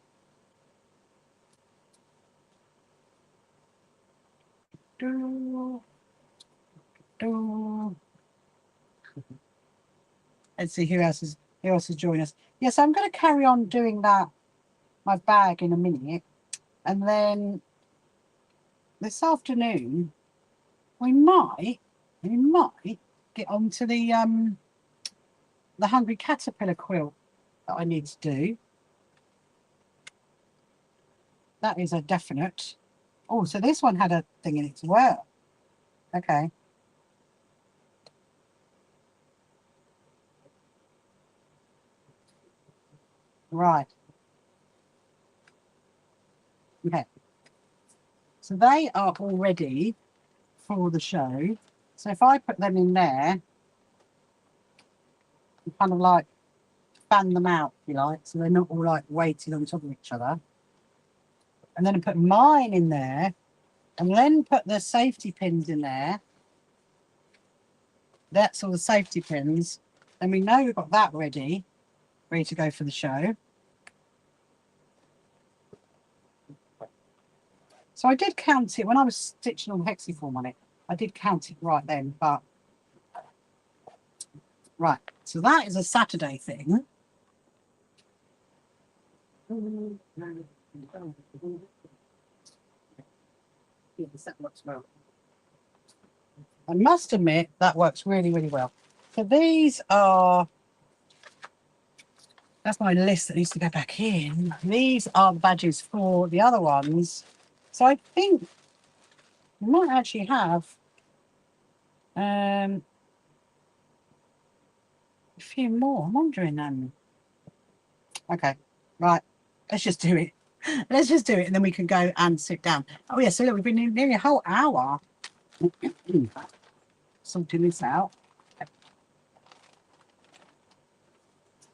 Let's see who else is joining us. Yes, I'm going to carry on doing my bag in a minute, and then this afternoon we might get onto the Hungry Caterpillar quilt that I need to do. That is a definite. Oh, so this one had a thing in it as well. Okay. Right. Okay. So they are all ready for the show. So if I put them in there, kind of like fan them out, if you like, so they're not all like weighted on top of each other. And then I put mine in there, and then put the safety pins in there. That's all the safety pins. And we know we've got that ready to go for the show. So I did count it when I was stitching on hexiform on it. I did count it right then, but right. So that is a Saturday thing. Yes, that works well. I must admit that works really, really well. So these are, that's my list that needs to go back in. These are the badges for the other ones. So I think we might actually have a few more. I'm wondering. Okay, right. Let's just do it. Let's just do it, and then we can go and sit down. Oh yeah. So look, we've been in nearly a whole hour sorting this out.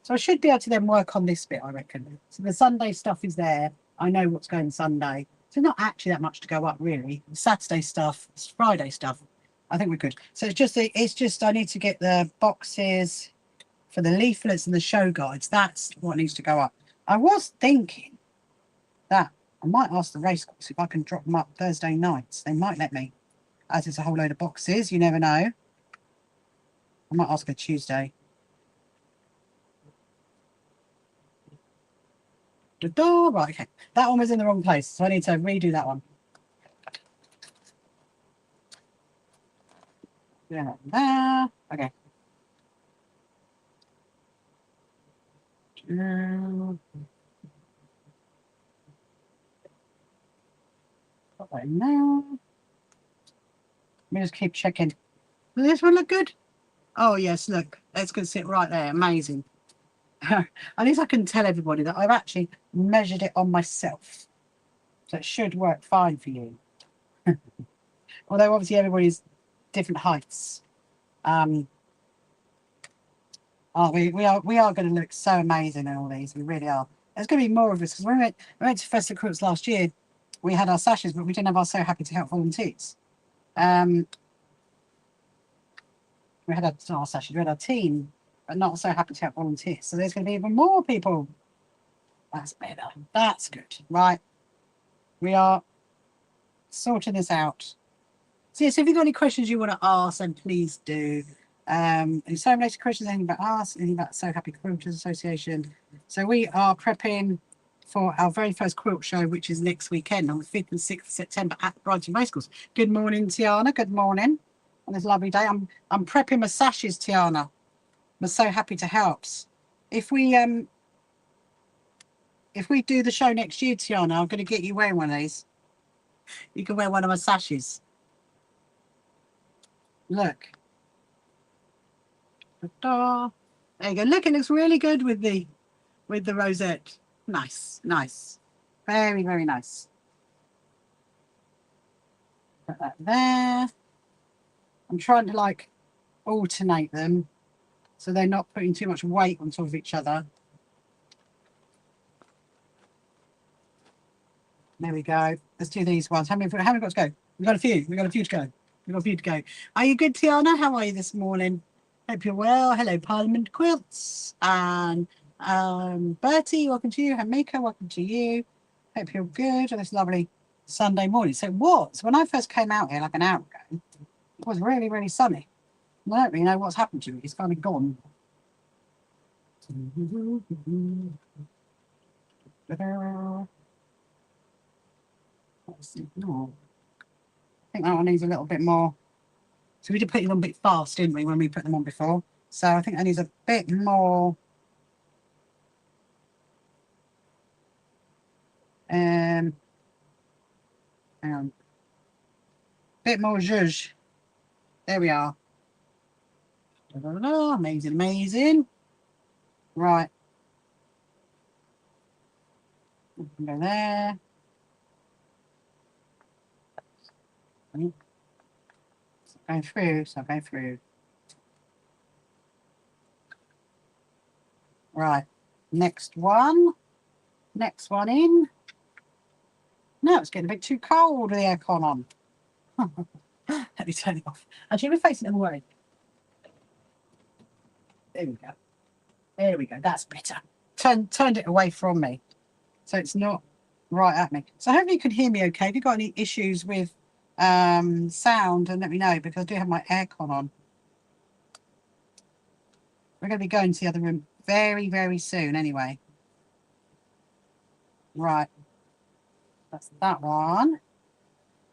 So I should be able to then work on this bit, I reckon. So the Sunday stuff is there. I know what's going Sunday. So not actually that much to go up, really. Saturday stuff, Friday stuff, I think we're good. So it's just I need to get the boxes for the leaflets and the show guides. That's what needs to go up. I was thinking that I might ask the race course if I can drop them up Thursday nights. They might let me, as it's a whole load of boxes. You never know. I might ask her Tuesday. Right, okay. That one was in the wrong place, so I need to redo that one. Yeah, there. Okay. Put that in there. Let me just keep checking. Does this one look good? Oh yes, look, it's going to sit right there. Amazing. At least I can tell everybody that I've actually measured it on myself. So it should work fine for you. Although obviously everybody's different heights. Aren't we? We are going to look so amazing in all these. We really are. There's going to be more of us because when we went to Festival Quilts last year, we had our sashes, but we didn't have our So Happy to Help volunteers. We had our sashes, we had our team, but not So Happy to Help volunteers. So there's going to be even more people. That's better. That's good. Right. We are sorting this out. So yes, if you've got any questions you want to ask, then please do. Any so related questions, anything about us, anything about So Happy Quilters Association. So we are prepping for our very first quilt show, which is next weekend on the 5th and 6th of September at Brighton Racecourse. Good morning, Tiana. Good morning. On this lovely day. I'm prepping my sashes, Tiana. I'm so happy to help. If we do the show next year, Tiana, I'm gonna get you wearing one of these. You can wear one of my sashes. Look. Ta-da. There you go. Look, it looks really good with the rosette. Nice, nice. Very, very nice. Put that there. I'm trying to like alternate them so they're not putting too much weight on top of each other. There we go. Let's do these ones. How many got to go? We've got a few. We've got a few to go. We've got a few to go. Are you good, Tiana? How are you this morning? Hope you're well. Hello, Parliament Quilts. And Bertie, welcome to you. Hamika, welcome to you. Hope you're good on this lovely Sunday morning. So it was, when I first came out here like an hour ago, it was really, really sunny. I don't really know what's happened to it. It's kind of gone. No. I think that one needs a little bit more. So we did put it on a bit fast, didn't we, when we put them on before? So I think that needs a bit more. Hang on. Bit more zhuzh. There we are. Da-da-da-da. Amazing, amazing. Right. We can go there. So going through, so going through. Right. Next one. Next one in. No, it's getting a bit too cold with the aircon on. Let me turn it off. Actually, we're facing it away. There we go. There we go. That's better. Turned it away from me, so it's not right at me. So hopefully you can hear me okay. If you've got any issues with sound, then let me know because I do have my aircon on. We're going to be going to the other room very, very soon anyway. Right. That's that one.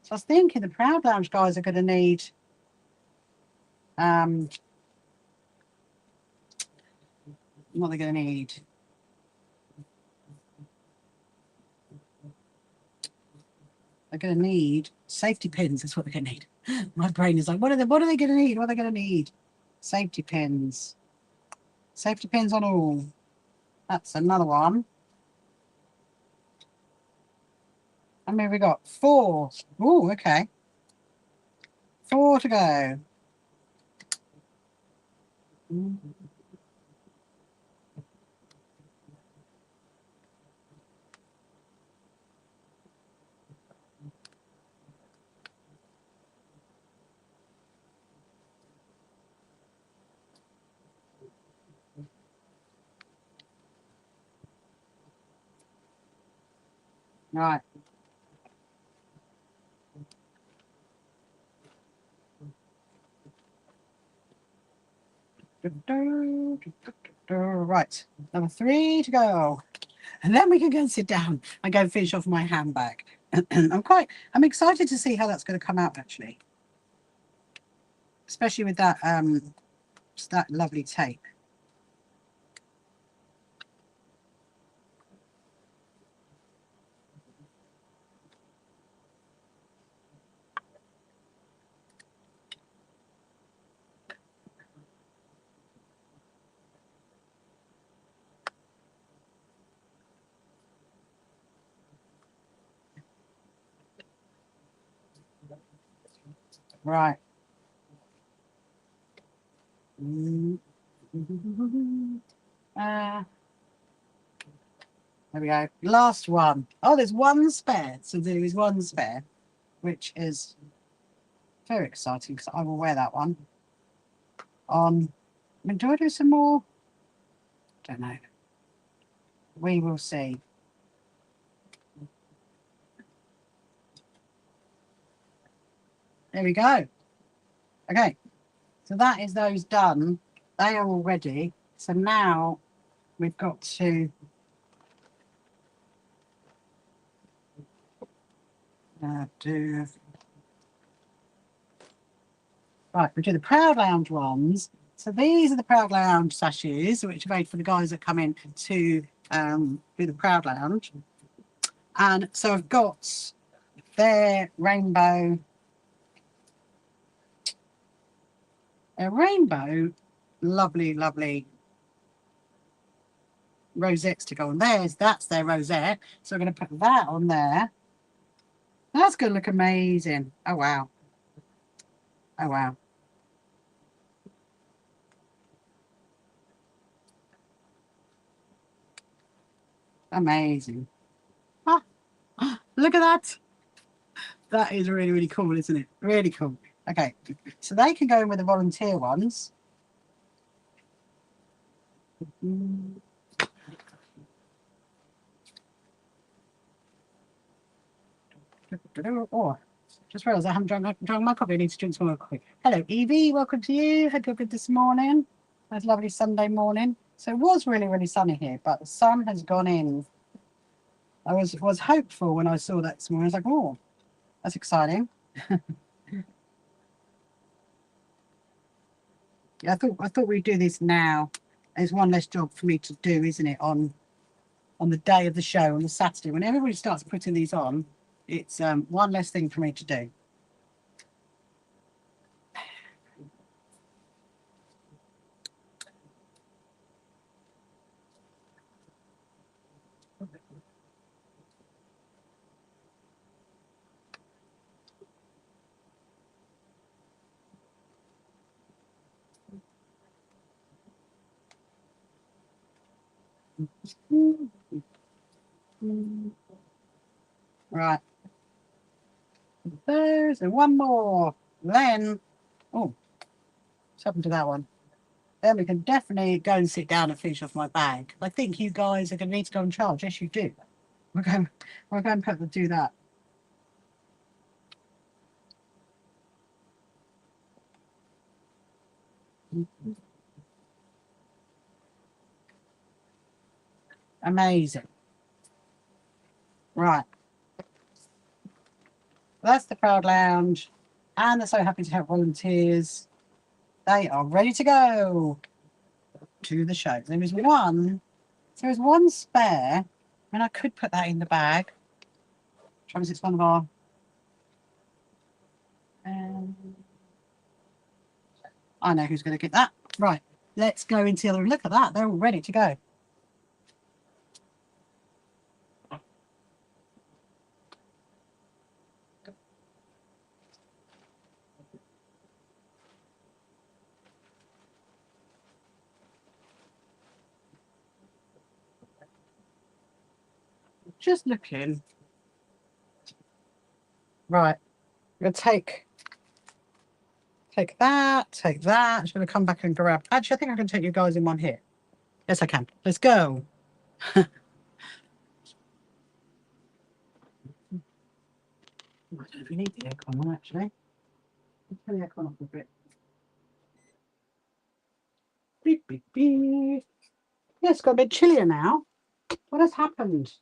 So I was thinking the Proud Lounge guys are going to need what they're going to need. They're going to need safety pins. That's what they're going to need. My brain is like, what are they going to need? What are they going to need? Safety pins. Safety pins on all. That's another one. How many have we got? 4. Oh, okay. 4 to go. Right. Right. Number 3 to go. And then we can go and sit down and go and finish off my handbag. I'm excited to see how that's going to come out actually. Especially with that that lovely tape. Right. There we go. Last one. Oh, there's one spare. So there is one spare, which is very exciting because I will wear that one on. I mean, do I do some more? Don't know. We will see. There we go. Okay. So that is those done. They are all ready. So now we've got to do. Right, we do the Proud Lounge ones. So these are the Proud Lounge sashes, which are made for the guys that come in to do the Proud Lounge. And so I've got their rainbow, lovely, lovely rosettes to go on theirs. That's their rosette. So I'm going to put that on there. That's going to look amazing. Oh, wow. Oh, wow. Amazing. Ah, look at that. That is really, really cool, isn't it? Really cool. Okay, so they can go in with the volunteer ones. Oh, just realised I haven't drunk my coffee. I need to drink some more coffee. Hello, Evie. Welcome to you. Hope you're good this morning. It's a lovely Sunday morning. So it was really, really sunny here, but the sun has gone in. I was hopeful when I saw that this morning. I was like, oh, that's exciting. Yeah, I thought we'd do this now. There's one less job for me to do, isn't it? On the day of the show, on the Saturday, when everybody starts putting these on, it's one less thing for me to do. Right. There's one more. Then, oh, what's happened to that one? Then we can definitely go and sit down and finish off my bag. I think you guys are going to need to go and charge. Yes, you do. We're going to do that. Amazing. Right. That's the Proud Lounge. And they're so happy to help volunteers. They are ready to go to the show. There is one spare. And I could put that in the bag. Travis, it's one of our. I know who's going to get that. Right. Let's go into the other room. Look at that. They're all ready to go. Just looking. Right. I'm going to take that, take that. I'm just going to come back and grab. Actually, I think I can take you guys in one here. Yes, I can. Let's go. I don't know if we need the aircon on, actually. Let's turn the aircon off a bit. Beep, beep, beep. Yeah, it's got a bit chillier now. What has happened?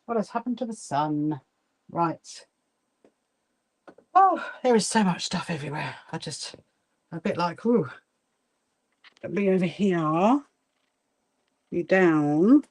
What has happened to the sun? Right. Oh, there is so much stuff everywhere. A bit like, ooh. Be over here. Be down.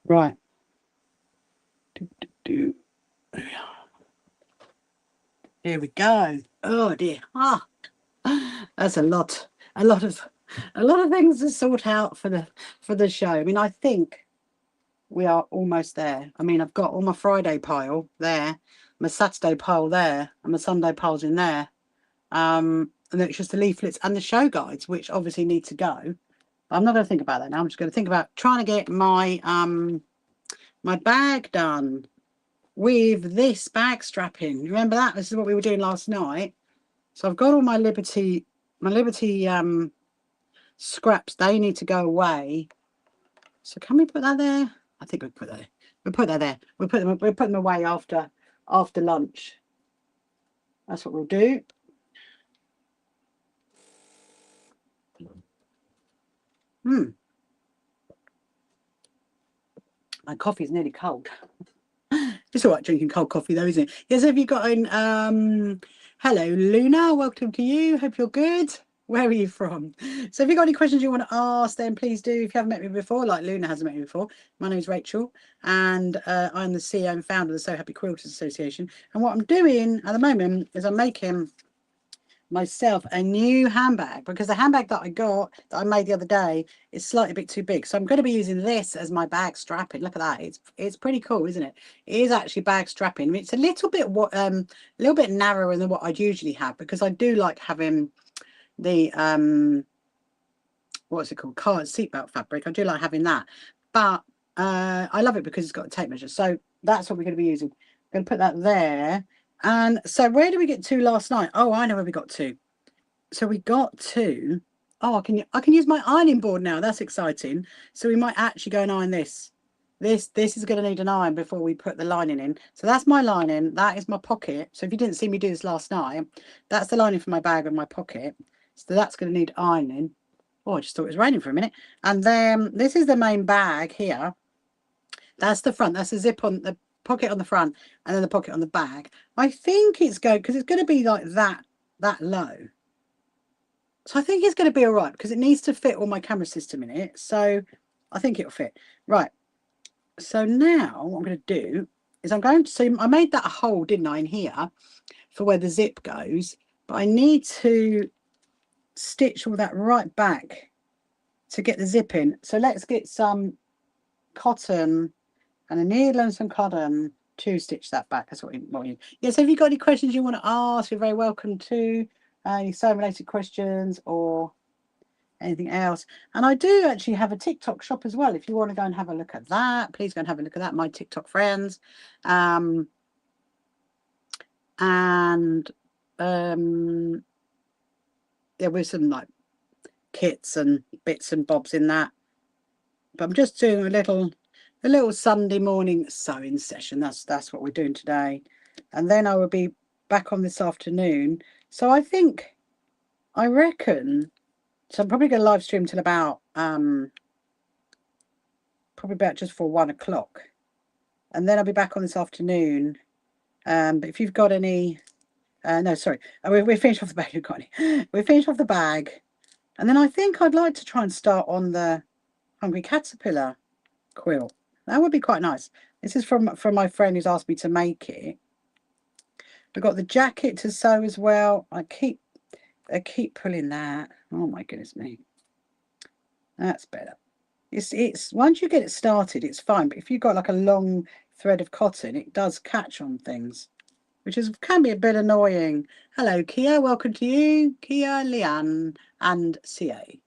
Right. Do, do, do. Here we go. Oh dear. Ah, that's a lot. A lot of things to sort out for the show. I mean, I think we are almost there. I mean, I've got all my Friday pile there, my Saturday pile there, and my Sunday piles in there. And then it's just the leaflets and the show guides, which obviously need to go. But I'm not going to think about that now. I'm just going to think about trying to get my my bag done with this bag strapping. Remember that? This is what we were doing last night. So I've got all my Liberty scraps. They need to go away. So can we put that there? I think we'll put that there. We'll put that there. We'll put them away after lunch. That's what we'll do. My coffee's nearly cold. It's all right drinking cold coffee though, isn't it? Yes, have you got an hello Luna, welcome to you. Hope you're good. Where are you from? So if you've got any questions you want to ask, then please do. If you haven't met me before, like Luna hasn't met me before, my name is Rachel, and I'm the CEO and founder of the So Happy Quilters Association. And what I'm doing at the moment is I'm making myself a new handbag, because the handbag that I made the other day is slightly a bit too big. So I'm going to be using this as my bag strapping. Look at that. It's pretty cool, isn't it? It is actually bag strapping. I mean, it's a little bit narrower than what I'd usually have, because I do like having the what's it called, car seatbelt fabric. I do like having that, but I love it because it's got a tape measure. So that's what we're going to be using. I'm going to put that there. And so where did we get to last night? Oh, I know where we got to. So we got to, oh, I can use my ironing board now. That's exciting. So we might actually go and iron this. This is going to need an iron before we put the lining in. So that's my lining. That is my pocket. So if you didn't see me do this last night, that's the lining for my bag and my pocket. So that's going to need ironing. Oh, I just thought it was raining for a minute. And then this is the main bag here. That's the front. That's the zip on the pocket on the front, and then the pocket on the bag. I think it's going, because it's going to be like that low. So I think it's going to be all right, because it needs to fit all my camera system in it. So I think it'll fit. Right. So now what I'm going to do is I'm going to, so I made that a hole, didn't I, in here for where the zip goes. But I need to stitch all that right back to get the zip in. So let's get some cotton and a needle and some cotton to stitch that back. That's what we need. Yes, if you've got any questions you want to ask, you're very welcome to. Any sewing related questions or anything else. And I do actually have a TikTok shop as well. If you want to go and have a look at that, please go and have a look at that, my TikTok friends. Yeah, with some like kits and bits and bobs in that. But I'm just doing a little Sunday morning sewing session. That's what we're doing today. And then I will be back on this afternoon. So I reckon, so I'm probably going to live stream till about probably about just for 1 o'clock. And then I'll be back on this afternoon. But if you've got any, no, sorry, we're finished off the bag. You've got any? We're finished off the bag. And then I think I'd like to try and start on the Hungry Caterpillar quilt. That would be quite nice. This is from my friend who's asked me to make it. We've got the jacket to sew as well. I keep pulling that. Oh my goodness me. That's better. It's once you get it started, it's fine. But if you've got like a long thread of cotton, it does catch on things, which can be a bit annoying. Hello, Kia. Welcome to you, Kia, Leanne, and CA.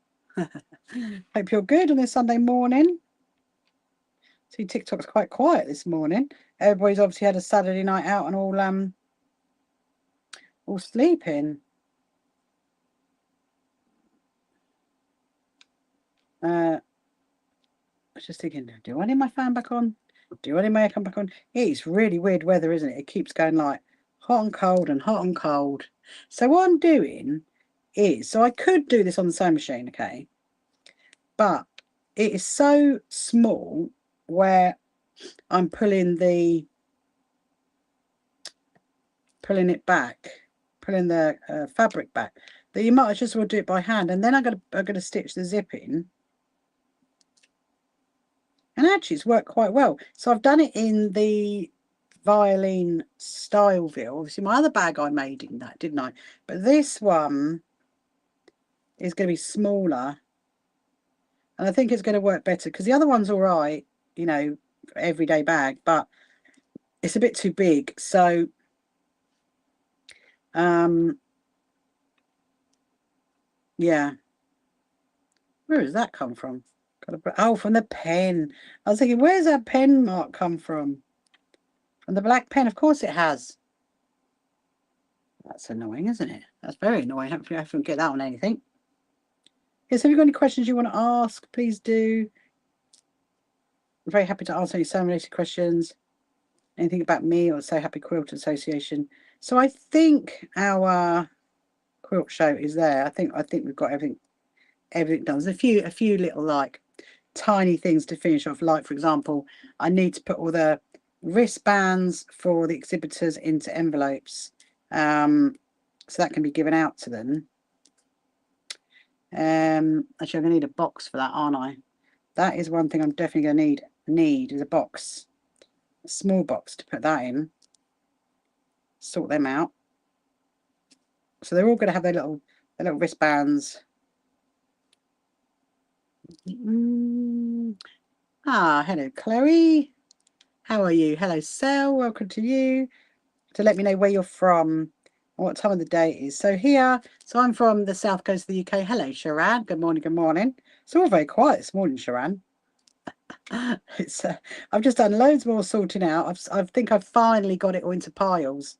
Hope you're good on this Sunday morning. See, TikTok's quite quiet this morning. Everybody's obviously had a Saturday night out and all sleeping. I was just thinking, do I need my fan back on? Do I need my aircon back on? It's really weird weather, isn't it? It keeps going like hot and cold and hot and cold. So what I'm doing is, so I could do this on the sewing machine, okay? But it is so small where I'm pulling it back, pulling the fabric back, that you might just well do it by hand. And then I'm gonna stitch the zip in. And actually it's worked quite well. So I've done it in the violin Styleville. Obviously, my other bag I made in that, didn't I? But this one is going to be smaller. And I think it's going to work better because the other one's all right, you know, everyday bag, but it's a bit too big. So, yeah. Where does that come from? Oh, from the pen. I was thinking, where's that pen mark come from? From the black pen, of course it has. That's annoying, isn't it? That's very annoying. Hopefully I haven't get that on anything. Yes, have you got any questions you want to ask? Please do. I'm very happy to answer any sewing-related questions. Anything about me or Say Happy Quilt Association. So I think our quilt show is there. I think we've got everything done. There's a few little like tiny things to finish off. Like for example, I need to put all the wristbands for the exhibitors into envelopes, so that can be given out to them. Actually, I'm gonna need a box for that, aren't I? That is one thing I'm definitely gonna need is a box, a small box to put that in. Sort them out. So they're all gonna have their little wristbands. Ah, hello, Chloe. How are you? Hello, Sel. Welcome to you. To let me know where you're from and what time of the day it is. So I'm from the south coast of the UK. Hello, Sharan. Good morning, good morning. It's all very quiet this morning, Sharan. It's I've just done loads more sorting out. I think I've finally got it all into piles.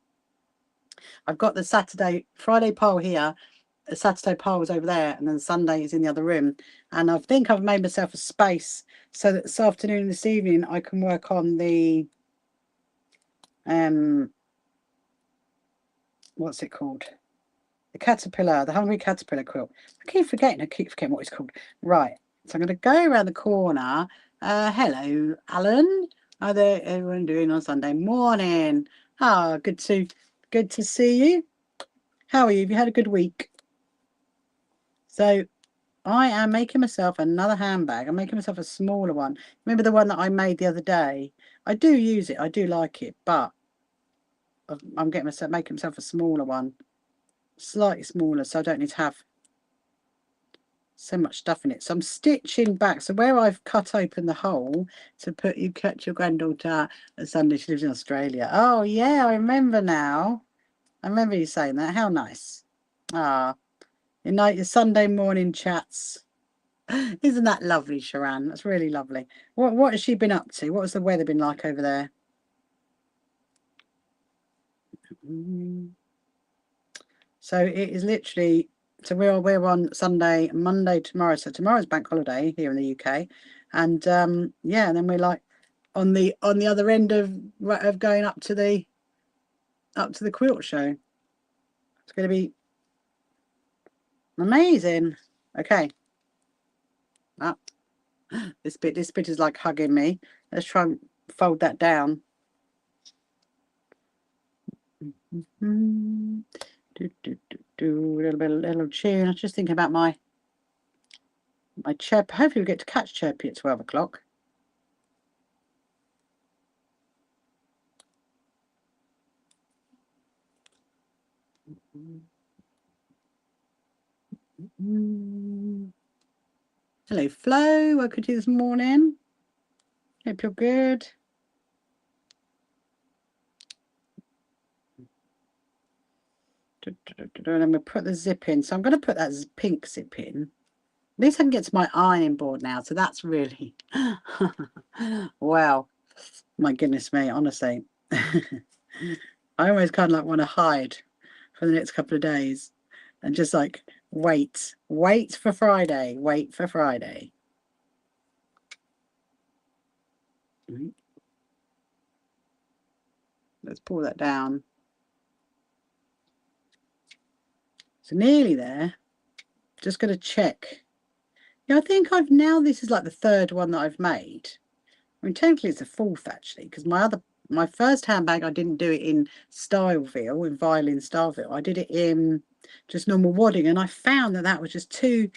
I've got the Friday pile here. The Saturday pile was over there, and then Sunday is in the other room. And I think I've made myself a space so that this afternoon and this evening I can work on the what's it called? The caterpillar, the hungry caterpillar quilt. I keep forgetting what it's called. Right. So I'm going to go around the corner. Hello, Alan. How there everyone doing on Sunday morning? Ah, good to see you. How are you? Have you had a good week? So I am making myself another handbag. I'm making myself a smaller one. Remember the one that I made the other day? I do use it. I do like it, but I'm making myself a smaller one. Slightly smaller, so I don't need to have so much stuff in it. So I'm stitching back. So where I've cut open the hole to put you catch your granddaughter at Sunday, she lives in Australia. Oh yeah, I remember now. I remember you saying that. How nice. Ah, your Sunday morning chats. Isn't that lovely, Sharan? That's really lovely. What has she been up to? What has the weather been like over there? So it is literally, so we're on Sunday, Monday, tomorrow. So tomorrow's bank holiday here in the UK, and yeah, and then we're like on the other end of going up to the quilt show. It's going to be amazing. Okay, this bit is like hugging me. Let's try and fold that down. Little tune. I was just thinking about my chirp. Hopefully we get to catch Chirpy at 12 o'clock. Hello, Flo. Welcome to you this morning. Hope you're good. And I'm going to put the zip in. So I'm going to put that pink zip in. At least I can get to my ironing board now. So that's really, wow. My goodness me, honestly. I almost kind of like want to hide for the next couple of days and just like wait for Friday. Wait for Friday. Let's pull that down. So nearly there. Just going to check. Yeah, I think this is like the third one that I've made. I mean, technically it's the fourth actually, because my first handbag, I didn't do it in Styleville, in violin Styleville. I did it in just normal wadding, and I found that was just too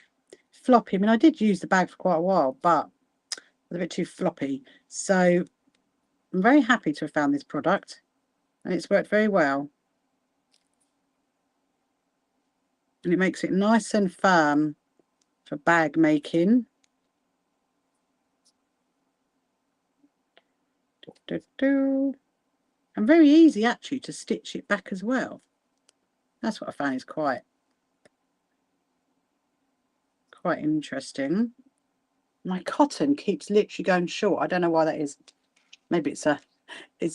floppy. I mean, I did use the bag for quite a while, but it was a bit too floppy. So I'm very happy to have found this product, and it's worked very well. And it makes it nice and firm for bag making. And very easy actually to stitch it back as well. That's what I found is quite interesting. My cotton keeps literally going short. I don't know why that is. Maybe it's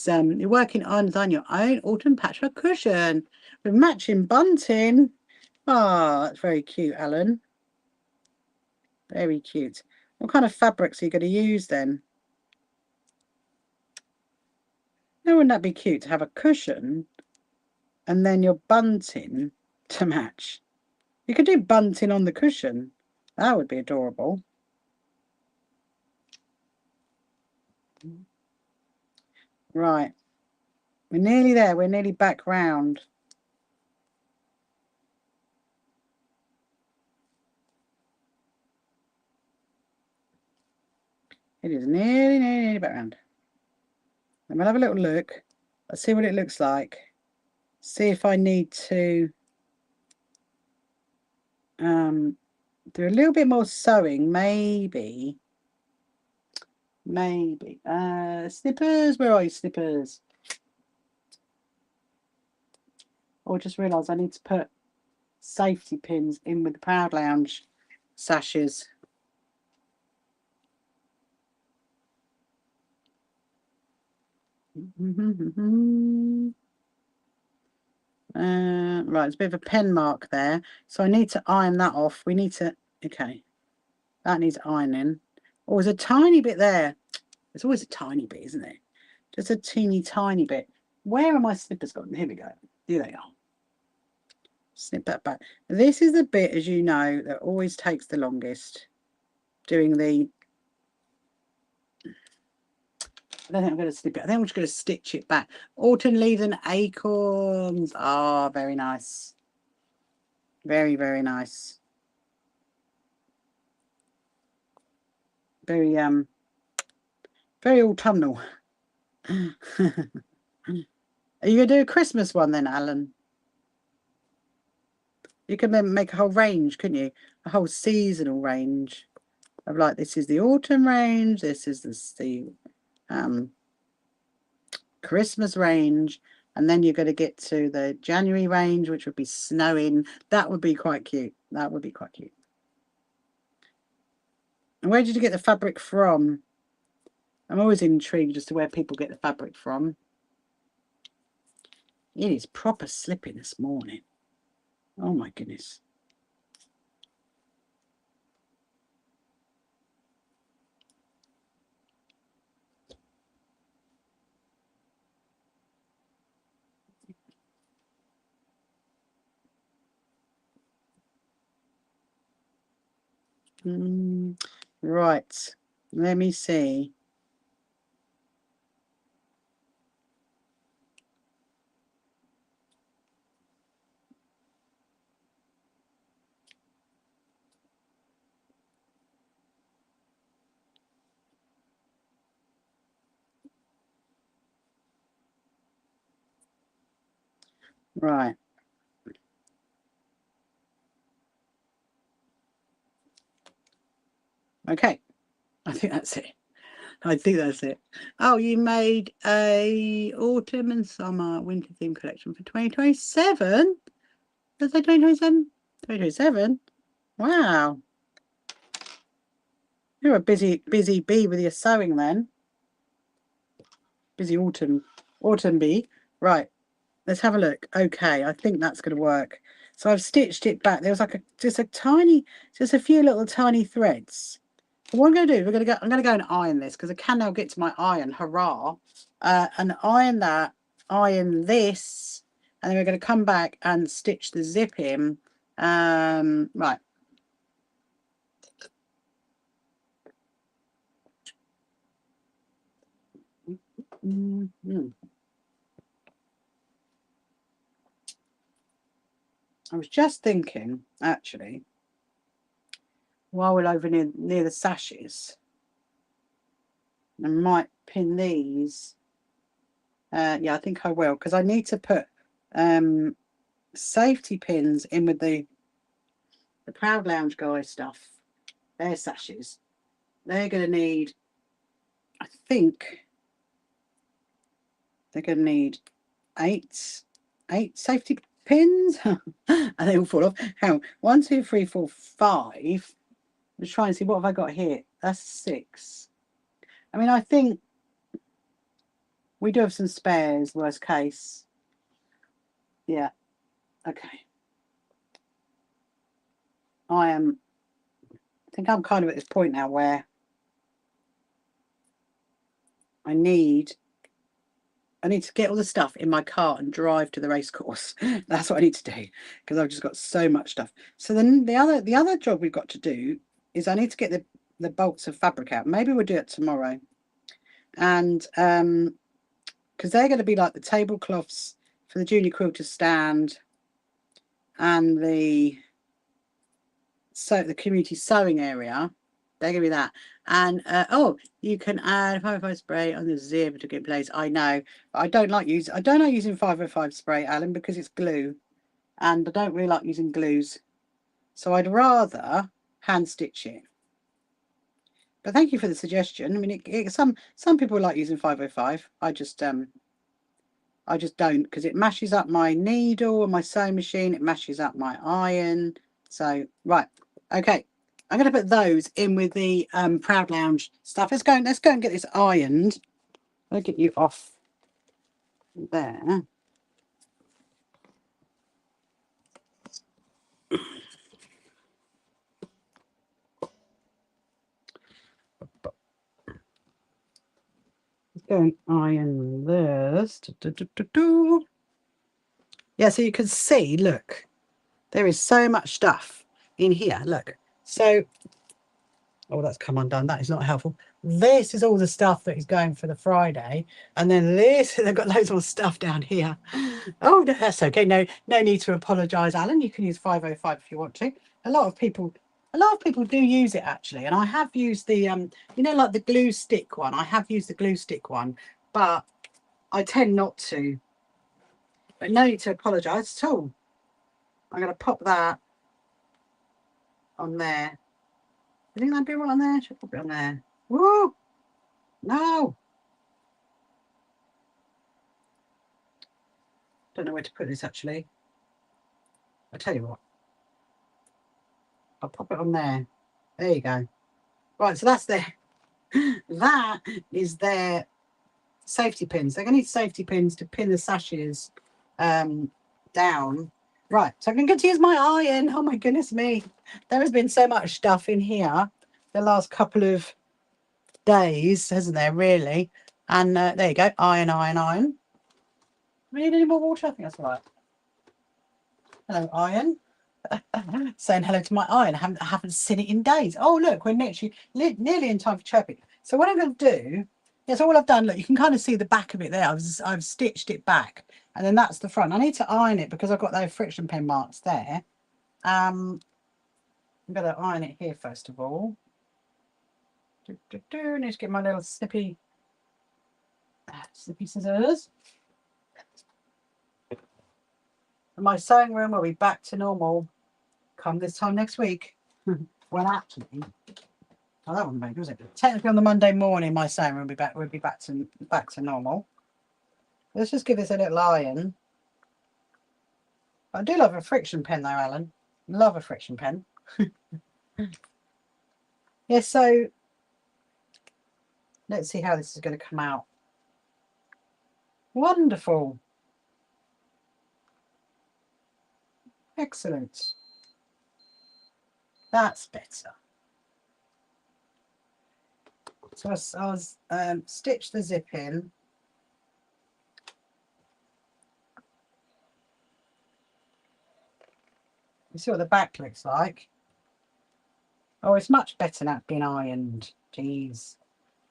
you're working on design your own autumn patchwork cushion with matching bunting. Ah, that's very cute, Alan. Very cute. What kind of fabrics are you going to use then? Now, wouldn't that be cute to have a cushion and then your bunting to match? You could do bunting on the cushion. That would be adorable. Right. We're nearly there. We're nearly back round. It is nearly back round. I'm going to have a little look. Let's see what it looks like. See if I need to do a little bit more sewing, maybe. Snippers, where are you, snippers? Or just realised I need to put safety pins in with the Proud Lounge sashes. Right, there's a bit of a pen mark there, so I need to iron that off. We need to, okay, that needs ironing. Oh, there's a tiny bit there. There's always a tiny bit, isn't there? Just a teeny tiny bit. Where are my snippers gone? Here we go. Here they are. Snip that back. This is the bit, as you know, that always takes the longest. Doing the, I don't think I'm going to snip it. I think I'm just going to stitch it back. Autumn leaves and acorns. Ah, very nice. Very, very nice. Very very autumnal. Are you going to do a Christmas one then, Alan? You could then make a whole range, couldn't you? A whole seasonal range of like, this is the autumn range, this is the Christmas range, and then you're going to get to the January range, which would be snowing. That would be quite cute. That would be quite cute. And where did you get the fabric from? I'm always intrigued as to where people get the fabric from. It is proper slipping this morning. Oh my goodness. Right. Let me see. Right. Okay. I think that's it. I think that's it. Oh, you made a autumn and summer winter theme collection for 2027? Does it 2027? 2027? Wow. You're a busy bee with your sewing then. Busy autumn bee. Right. Let's have a look. Okay, I think that's going to work. So I've stitched it back. There was like just a few little tiny threads. What I'm going to do, I'm going to go and iron this because I can now get to my iron. Hurrah! And iron that, iron this, and then we're going to come back and stitch the zip in. Right. I was just thinking, actually, while we're over near the sashes, I might pin these Yeah, I think I will, because I need to put safety pins in with the Proud Lounge guy stuff. Their sashes. They're going to need, I think, they're going to need eight safety pins. And they all fall off. Hang on. 1, 2, 3, 4, 5. Let's try and see what have I got here. That's 6. I mean, I think we do have some spares, worst case. Yeah. Okay. I think I'm kind of at this point now where I need to get all the stuff in my car and drive to the race course. That's what I need to do, because I've just got so much stuff. So then the other job we've got to do is I need to get the bolts of fabric out. Maybe we'll do it tomorrow. And because they're going to be like the tablecloths for the junior quilter stand and the community sewing area. They're going to be that. And oh, you can add 505 spray on the zip to get place. I know, but I don't like using 505 spray, Alan, because it's glue, and I don't really like using glues. So I'd rather hand stitch it. But thank you for the suggestion. I mean, some people like using 505. I just don't, because it mashes up my needle and my sewing machine. It mashes up my iron. So right, okay. I'm going to put those in with the Proud Lounge stuff. Let's go and get this ironed. I'll get you off there. Let's go and iron this. Yeah, so you can see, look, there is so much stuff in here. Look, so, oh, that's come undone. That is not helpful. This is all the stuff that is going for the Friday, and then this, they've got loads more stuff down here. Oh, no, that's okay. No need to apologise, Alan. You can use 505 if you want to. A lot of people do use it, actually, and I have used the you know, like the glue stick one. I have used the glue stick one, but I tend not to. But no need to apologise at all. I'm going to pop that on there. I think that'd be right on there. Should I pop it on there? Whoa! No! Don't know where to put this, actually. I'll tell you what. I'll pop it on there. There you go. Right, so that's there. That is their safety pins. They're going to need safety pins to pin the sashes down. Right, so I can get to use my iron. Oh my goodness me. There has been so much stuff in here the last couple of days, hasn't there, really? And there you go. Iron. Do we need any more water? I think that's right. Hello, iron. Saying hello to my iron. I haven't seen it in days. Oh, look, we're nearly in time for chirping. So what I'm going to do, yes, all I've done, look, you can kind of see the back of it there. I've stitched it back, and then that's the front. I need to iron it because I've got those friction pen marks there. I'm going to iron it here first of all. Need to get my little snippy scissors. And my sewing room will be back to normal come this time next week. Well, actually, oh, that wouldn't make, was it? Technically, on the Monday morning, my sewing room will be back to normal. Let's just give this a little iron. I do love a friction pen, though, Alan. Love a friction pen. Yeah, so let's see how this is going to come out. Wonderful. Excellent. That's better. So I'll stitch the zip in. You see what the back looks like. Oh, it's much better now being ironed. Jeez.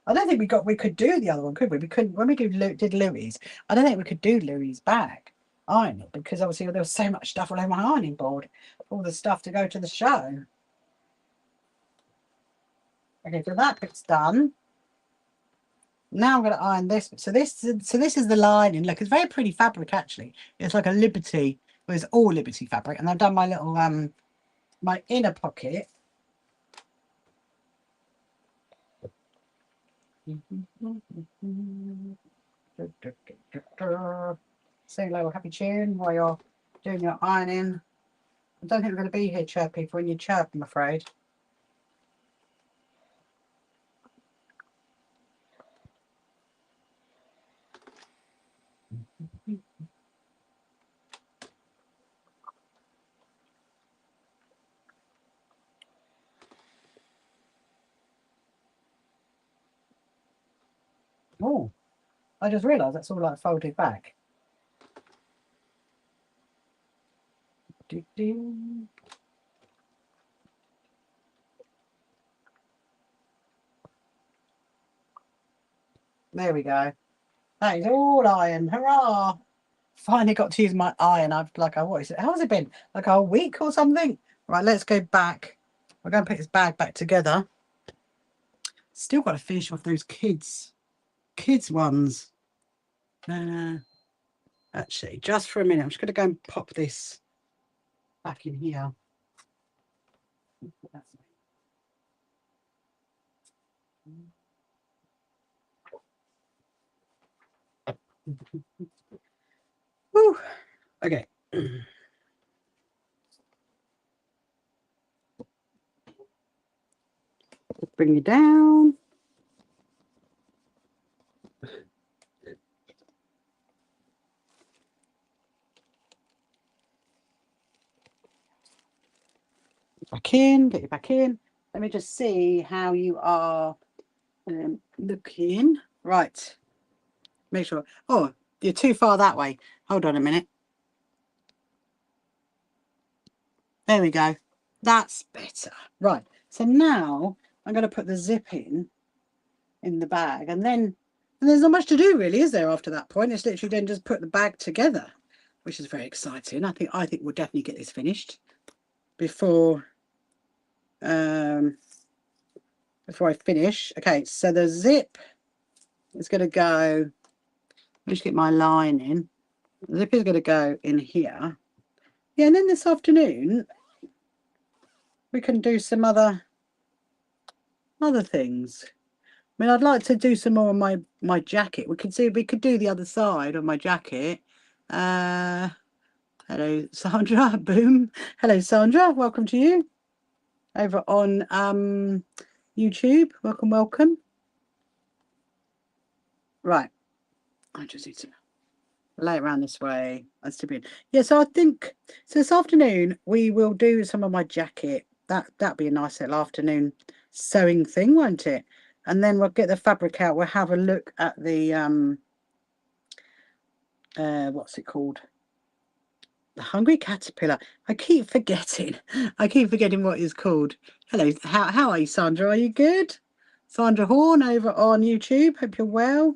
I don't think we could do the other one, could we? We couldn't, when we did Louis, I don't think we could do Louis' bag iron it, because obviously there was so much stuff all over my ironing board, all the stuff to go to the show. Okay, so that bit's done. Now I'm going to iron this. So this is the lining. Look, it's very pretty fabric actually. It's like a Liberty. Well, it's all Liberty fabric, and I've done my little my inner pocket. Sing a little happy tune while you're doing your ironing. I don't think we're going to be here chirpy for when you chirp, I'm afraid. Oh, I just realised that's all like folded back. There we go. That is all iron. Hurrah! Finally got to use my iron. I've like, what is it? How has it been? Like a week or something? Right, let's go back. We're going to put this bag back together. Still got to finish off those kids ones. Actually, just for a minute, I'm just going to go and pop this back in here. Woo. Okay. Bring you down. Back in, get you back in. Let me just see how you are looking. Right. Make sure. Oh, you're too far that way. Hold on a minute. There we go. That's better. Right. So now I'm going to put the zip in the bag, and there's not much to do really, is there? After that point, it's literally then just put the bag together, which is very exciting. I think we'll definitely get this finished before I finish. Okay, so the zip is going to go. Just get my line in. The zip is going to go in here. Yeah, and then this afternoon we can do some other things. I mean, I'd like to do some more on my jacket. We could do the other side of my jacket. Hello, Sandra. Boom. Hello, Sandra. Welcome to you over on YouTube. Welcome. Right. I just need to lay it around this way. That's too big. Yeah, so I think so this afternoon we will do some of my jacket. That'd be a nice little afternoon sewing thing, won't it? And then we'll get the fabric out. We'll have a look at the what's it called? The Hungry Caterpillar. I keep forgetting what it's called. Hello, how are you, Sandra? Are you good? Sandra Horn over on YouTube. Hope you're well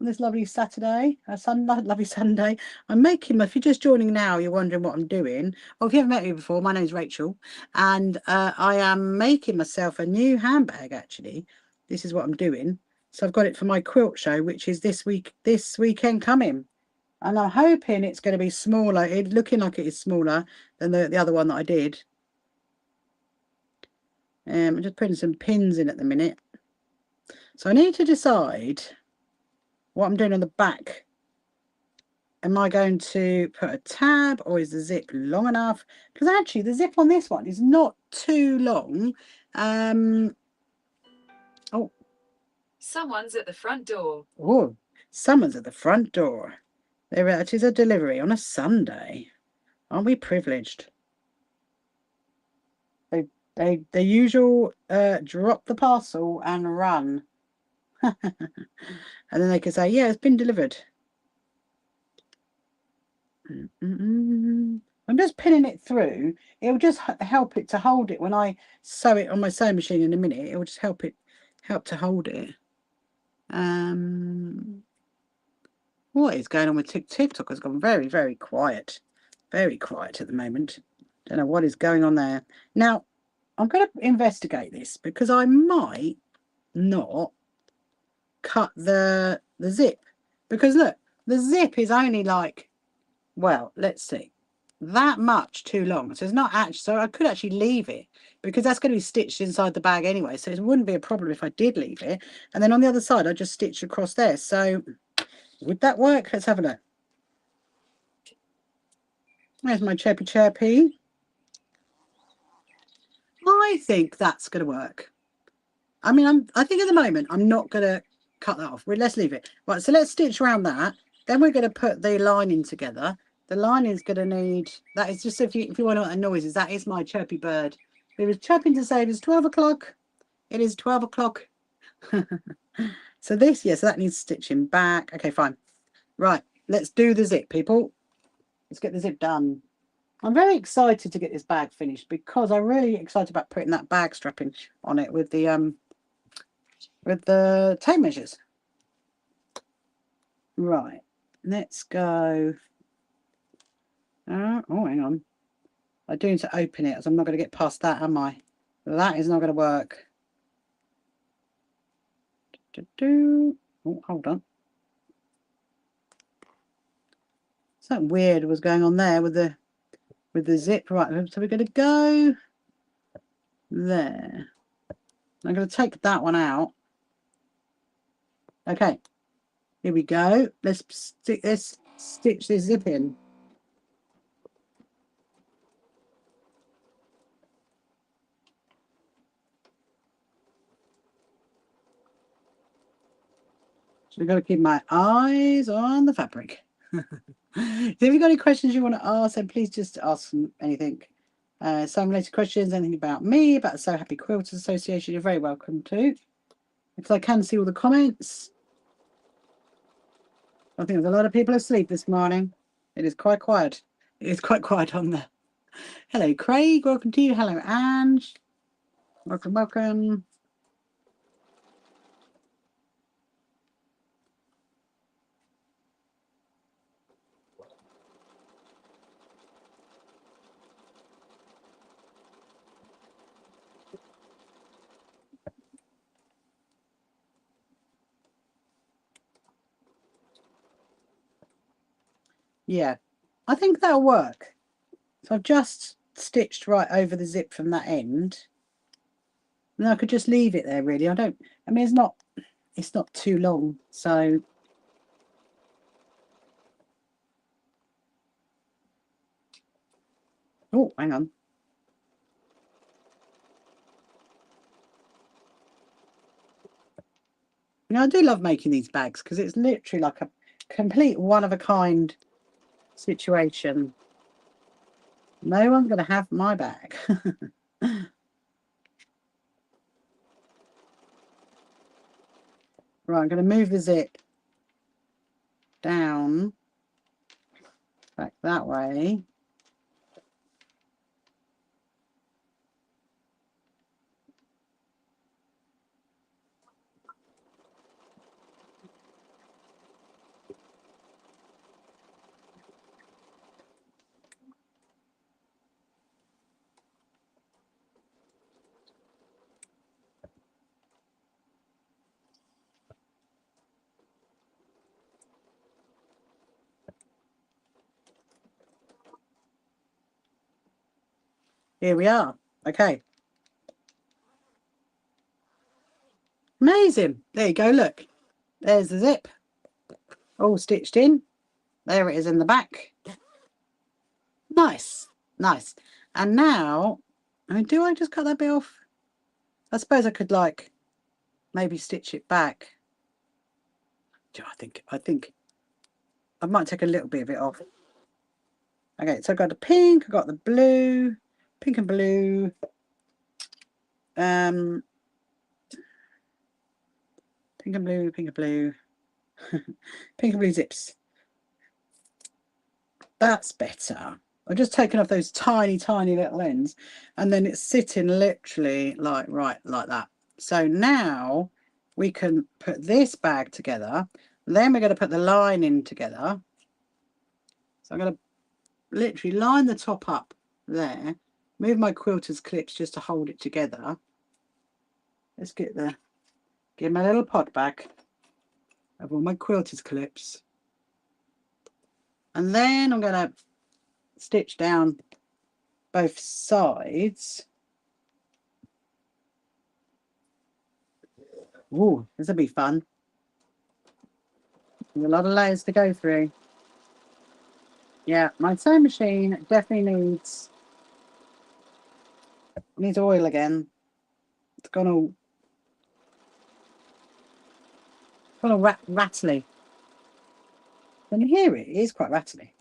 on this lovely Saturday, lovely Sunday. I'm making, if you're just joining now, you're wondering what I'm doing. Well, if you haven't met me before, my name's Rachel, and I am making myself a new handbag, actually. This is what I'm doing. So I've got it for my quilt show, which is this weekend coming. And I'm hoping it's going to be smaller. It's looking like it is smaller than the other one that I did. I'm just putting some pins in at the minute. So I need to decide what I'm doing on the back. Am I going to put a tab, or is the zip long enough? Because actually the zip on this one is not too long. Oh. Someone's at the front door. Oh, someone's at the front door. It is a delivery on a Sunday. Aren't we privileged? The usual drop the parcel and run. And then they can say, yeah, it's been delivered. I'm just pinning it through. It'll just help it to hold it when I sew it on my sewing machine in a minute. It will just help to hold it. What is going on with TikTok? Has gone very, very quiet. Very quiet at the moment. Don't know what is going on there. Now, I'm going to investigate this because I might not cut the zip, because look, the zip is only like, well, let's see, that much too long. So it's not actually, so I could actually leave it because that's going to be stitched inside the bag anyway. So it wouldn't be a problem if I did leave it. And then on the other side, I just stitch across there. So would that work? Let's have a look. There's my chirpy chirpy. I think that's going to work. I mean, I think at the moment, I'm not going to cut that off. Let's leave it. Right, so let's stitch around that. Then we're going to put the lining together. The lining is going to need, that is just if you want to know what the noise is, that is my chirpy bird. It was chirping to say it is 12 o'clock. It is 12 o'clock. So this, yes, so that needs stitching back. Okay, fine. Right, let's do the zip, people. Let's get the zip done. I'm very excited to get this bag finished because I'm really excited about putting that bag strapping on it with the tape measures. Right, let's go. Oh, hang on. I do need to open it, as I'm not going to get past that, am I? That is not going to work. Oh, hold on. Something weird was going on there with the zip. Right, so we're going to go there. I'm going to take that one out. Okay, here we go. Let's stitch this zip in. So I've got to keep my eyes on the fabric. If you've got any questions you want to ask, then please just ask anything. Some related questions, anything about me, about the So Happy Quilters Association, you're very welcome to. Because I can see all the comments. I think there's a lot of people asleep this morning. It is quite quiet. It is quite quiet on there. Hello, Craig. Welcome to you. Hello, Ange. Welcome, welcome. Yeah, I think that'll work. So I've just stitched right over the zip from that end. And I could just leave it there, really. I mean, it's not too long, so oh, hang on. You know, I do love making these bags because it's literally like a complete one-of-a-kind situation. No one's going to have my bag. Right, I'm going to move the zip down back that way. Here we are. Okay. Amazing. There you go. Look, there's the zip all stitched in. There it is in the back. Nice. Nice. And now, I mean, do I just cut that bit off? I suppose I could like maybe stitch it back. I think I might take a little bit of it off. Okay, so I've got the pink, I've got the blue, pink and blue. Pink and blue, pink and blue. Pink and blue zips. That's better. I've just taken off those tiny, tiny little ends, and then it's sitting literally like right like that. So now we can put this bag together. Then we're going to put the lining together. So I'm going to literally line the top up there. Move my quilter's clips just to hold it together. Let's get my little pot back. of all my Quilters clips. And then I'm going to stitch down both sides. Ooh, this will be fun. There's a lot of layers to go through. Yeah, my sewing machine definitely needs oil again. It's gone all rattly. When you hear it, it is quite rattly.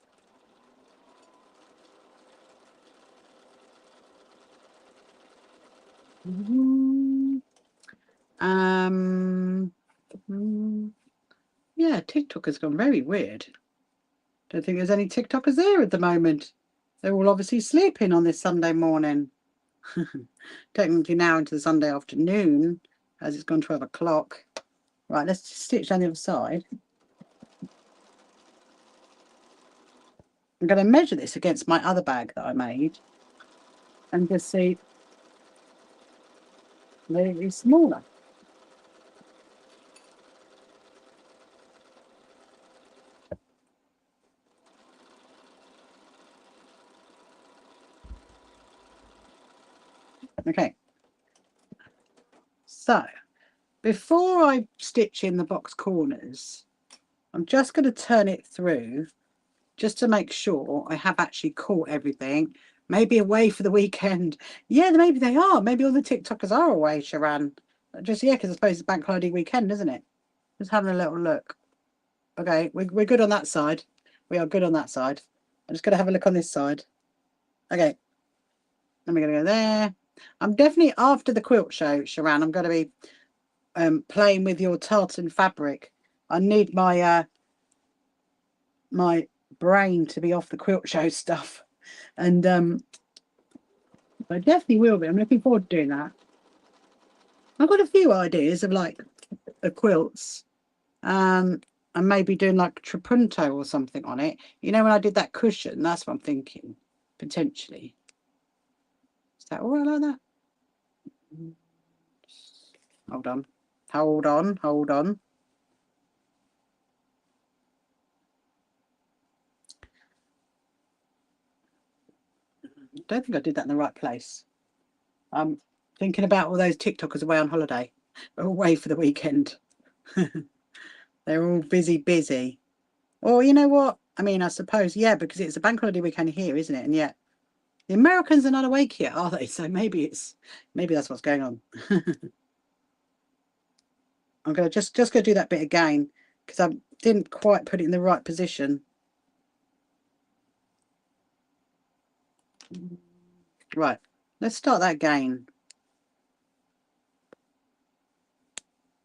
Yeah, TikTok has gone very weird. Don't think there's any TikTokers there at the moment. They're all obviously sleeping on this Sunday morning. Technically now into the Sunday afternoon, as it's gone 12 o'clock. Right, let's stitch down the other side. I'm going to measure this against my other bag that I made and just see that it is smaller. Okay. So, before I stitch in the box corners, I'm just going to turn it through just to make sure I have actually caught everything. Maybe away for the weekend. Yeah, maybe they are. Maybe all the TikTokers are away, Sharon. Just, yeah, because I suppose it's bank holiday weekend, isn't it? Just having a little look. Okay, we're good on that side. We are good on that side. I'm just going to have a look on this side. Okay. Then we're going to go there. I'm definitely, after the quilt show, Sharon, I'm going to be playing with your tartan fabric. I need my my brain to be off the quilt show stuff, and I definitely will be. I'm looking forward to doing that. I've got a few ideas of like quilts, and maybe doing like trapunto or something on it. You know, when I did that cushion, that's what I'm thinking potentially. Is that all right like that? Hold on, hold on, hold on. Don't think I did that in the right place. I'm thinking about all those TikTokers away on holiday, away for the weekend. They're all busy. Or you know what? I mean, I suppose, yeah, because it's a bank holiday weekend here, isn't it? And yet the Americans are not awake yet, are they? So maybe that's what's going on. I'm gonna just go do that bit again because I didn't quite put it in the right position. Right, let's start that again.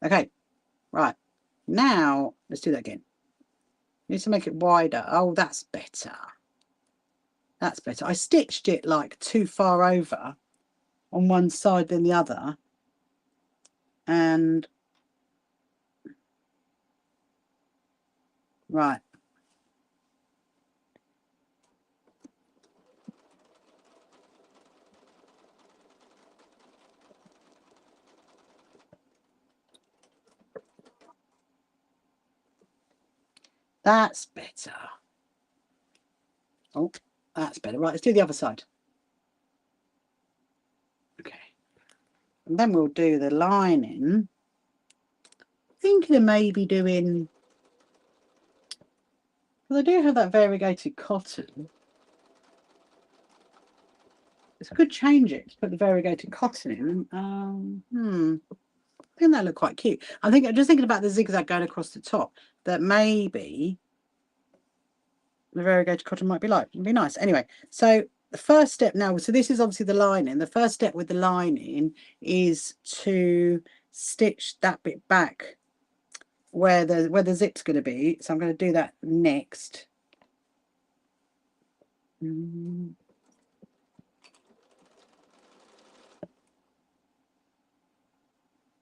Okay, right. Now let's do that again. Need to make it wider. Oh, that's better. That's better. I stitched it like too far over on one side than the other. And right. That's better. Oh, that's better. Right, let's do the other side. Okay. And then we'll do the lining. Thinking of maybe doing, well, I do have that variegated cotton. It's a good change it to put the variegated cotton in. I think that look quite cute. I'm just thinking about the zigzag going across the top, that maybe the variegated cotton might be nice. Anyway, so the first step now, so this is obviously the lining. The first step with the lining is to stitch that bit back where the zip's going to be. So I'm going to do that next.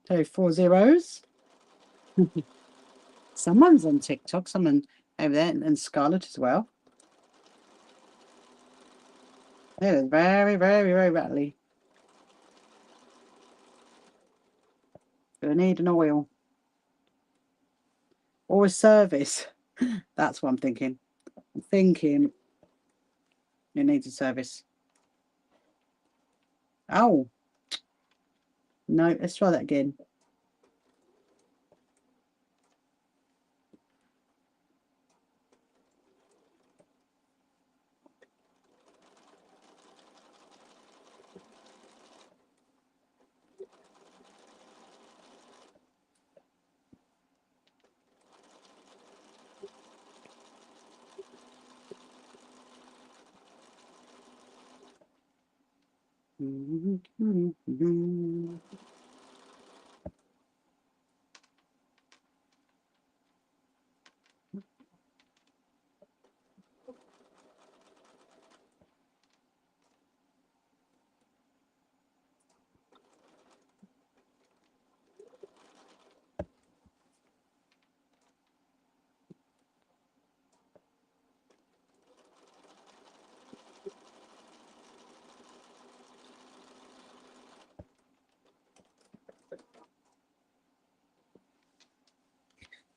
So 4 zeros. Someone's on TikTok, someone over there, and Scarlett as well. They're very, very, very rattly. Gonna need an oil. or a service. That's what I'm thinking. I'm thinking it needs a service. Oh, no, let's try that again.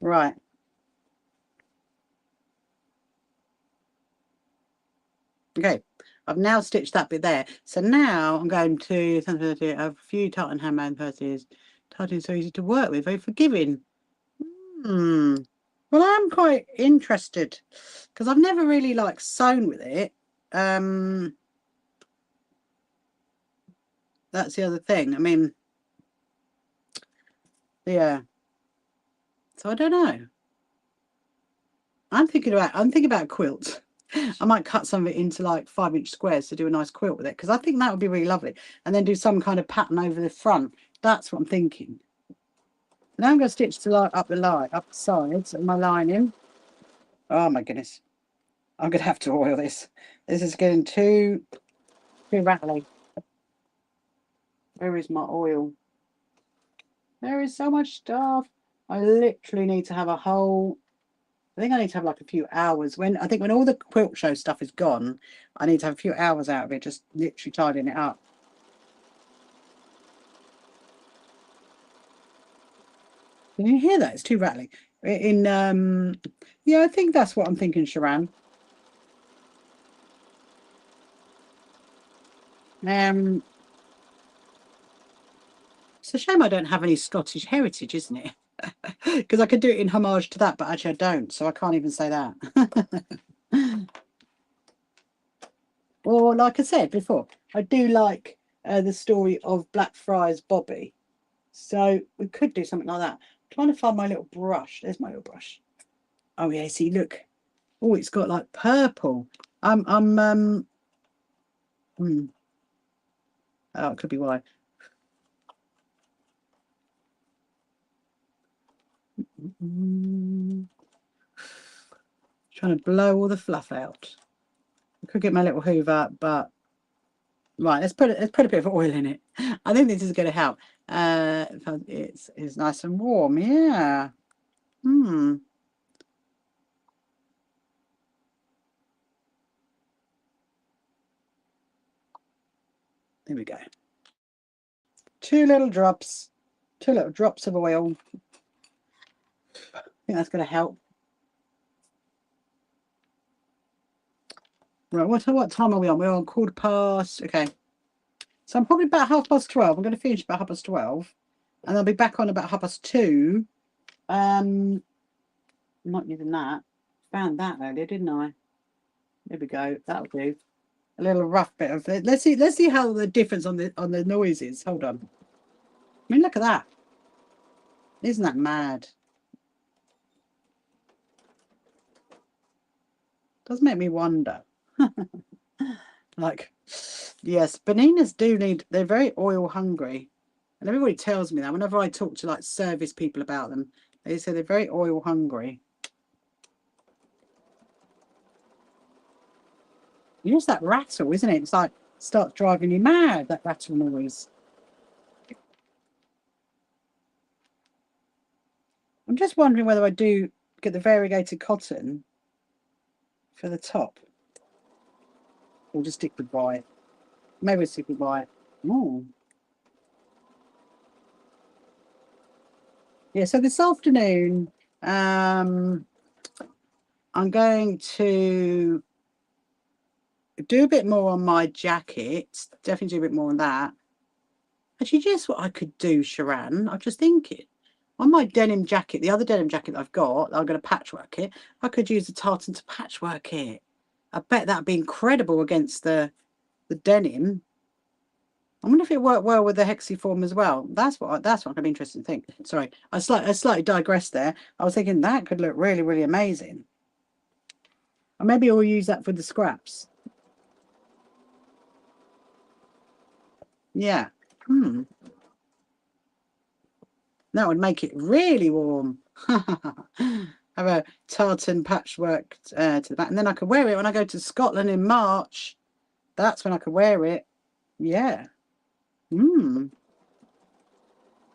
Right. Okay, I've now stitched that bit there. So now I'm going to a few tartan handbag purses. Tartan is so easy to work with, very forgiving. Well, I'm quite interested because I've never really like sewn with it. That's the other thing. I mean, yeah. So I don't know. I'm thinking about a quilt. I might cut some of it into like 5-inch squares to do a nice quilt with it because I think that would be really lovely. And then do some kind of pattern over the front. That's what I'm thinking. Now I'm going to stitch to up the sides of my lining. Oh my goodness. I'm going to have to oil this. This is getting too rattly. Where is my oil? There is so much stuff. I literally need to have a whole... I think I need to have like a few hours. When all the quilt show stuff is gone, I need to have a few hours out of it, just literally tidying it up. Can you hear that? It's too rattly. Yeah, I think that's what I'm thinking, Sharon. It's a shame I don't have any Scottish heritage, isn't it? Because I could do it in homage to that, but actually I don't, so I can't even say that. Or, like I said before, I do like the story of Blackfriars Bobby. So we could do something like that. I'm trying to find my little brush. There's my little brush. Oh yeah, see, look. Oh, it's got like purple. Oh, it could be why. Trying to blow all the fluff out. I could get my little hoover, but right, let's put a bit of oil in it. I think this is going to help. It's nice and warm, yeah. There we go. Two little drops of oil. I think that's going to help. Right, what time are we on? We're on 12:15. Okay. So I'm probably about 12:30. I'm going to finish about 12:30. And I'll be back on about 2:30. Not using that. Found that earlier, didn't I? There we go. That'll do. A little rough bit of it. Let's see how the difference on the noise is. Hold on. I mean, look at that. Isn't that mad? Does make me wonder. Like, yes, bananas they're very oil hungry. And everybody tells me that whenever I talk to like service people about them, they say they're very oil hungry. It's that rattle, isn't it? It's like starts driving you mad, that rattle noise. I'm just wondering whether I do get the variegated cotton for the top. Or just stick with white. Maybe we'll stick with white. Oh. Yeah, so this afternoon I'm going to do a bit more on my jacket. Definitely do a bit more on that. Actually, just what I could do, Sharon. I'm just thinking. On my denim jacket, the other denim jacket that I've got, I'm going to patchwork it. I could use the tartan to patchwork it. I bet that'd be incredible against the denim. I wonder if it worked well with the hexiform as well. That's what I'm interested to think. Sorry, I slightly digressed there. I was thinking that could look really, really amazing. Or maybe we'll use that for the scraps. Yeah. That would make it really warm. Have a tartan patchwork to the back. And then I could wear it when I go to Scotland in March. That's when I could wear it. Yeah.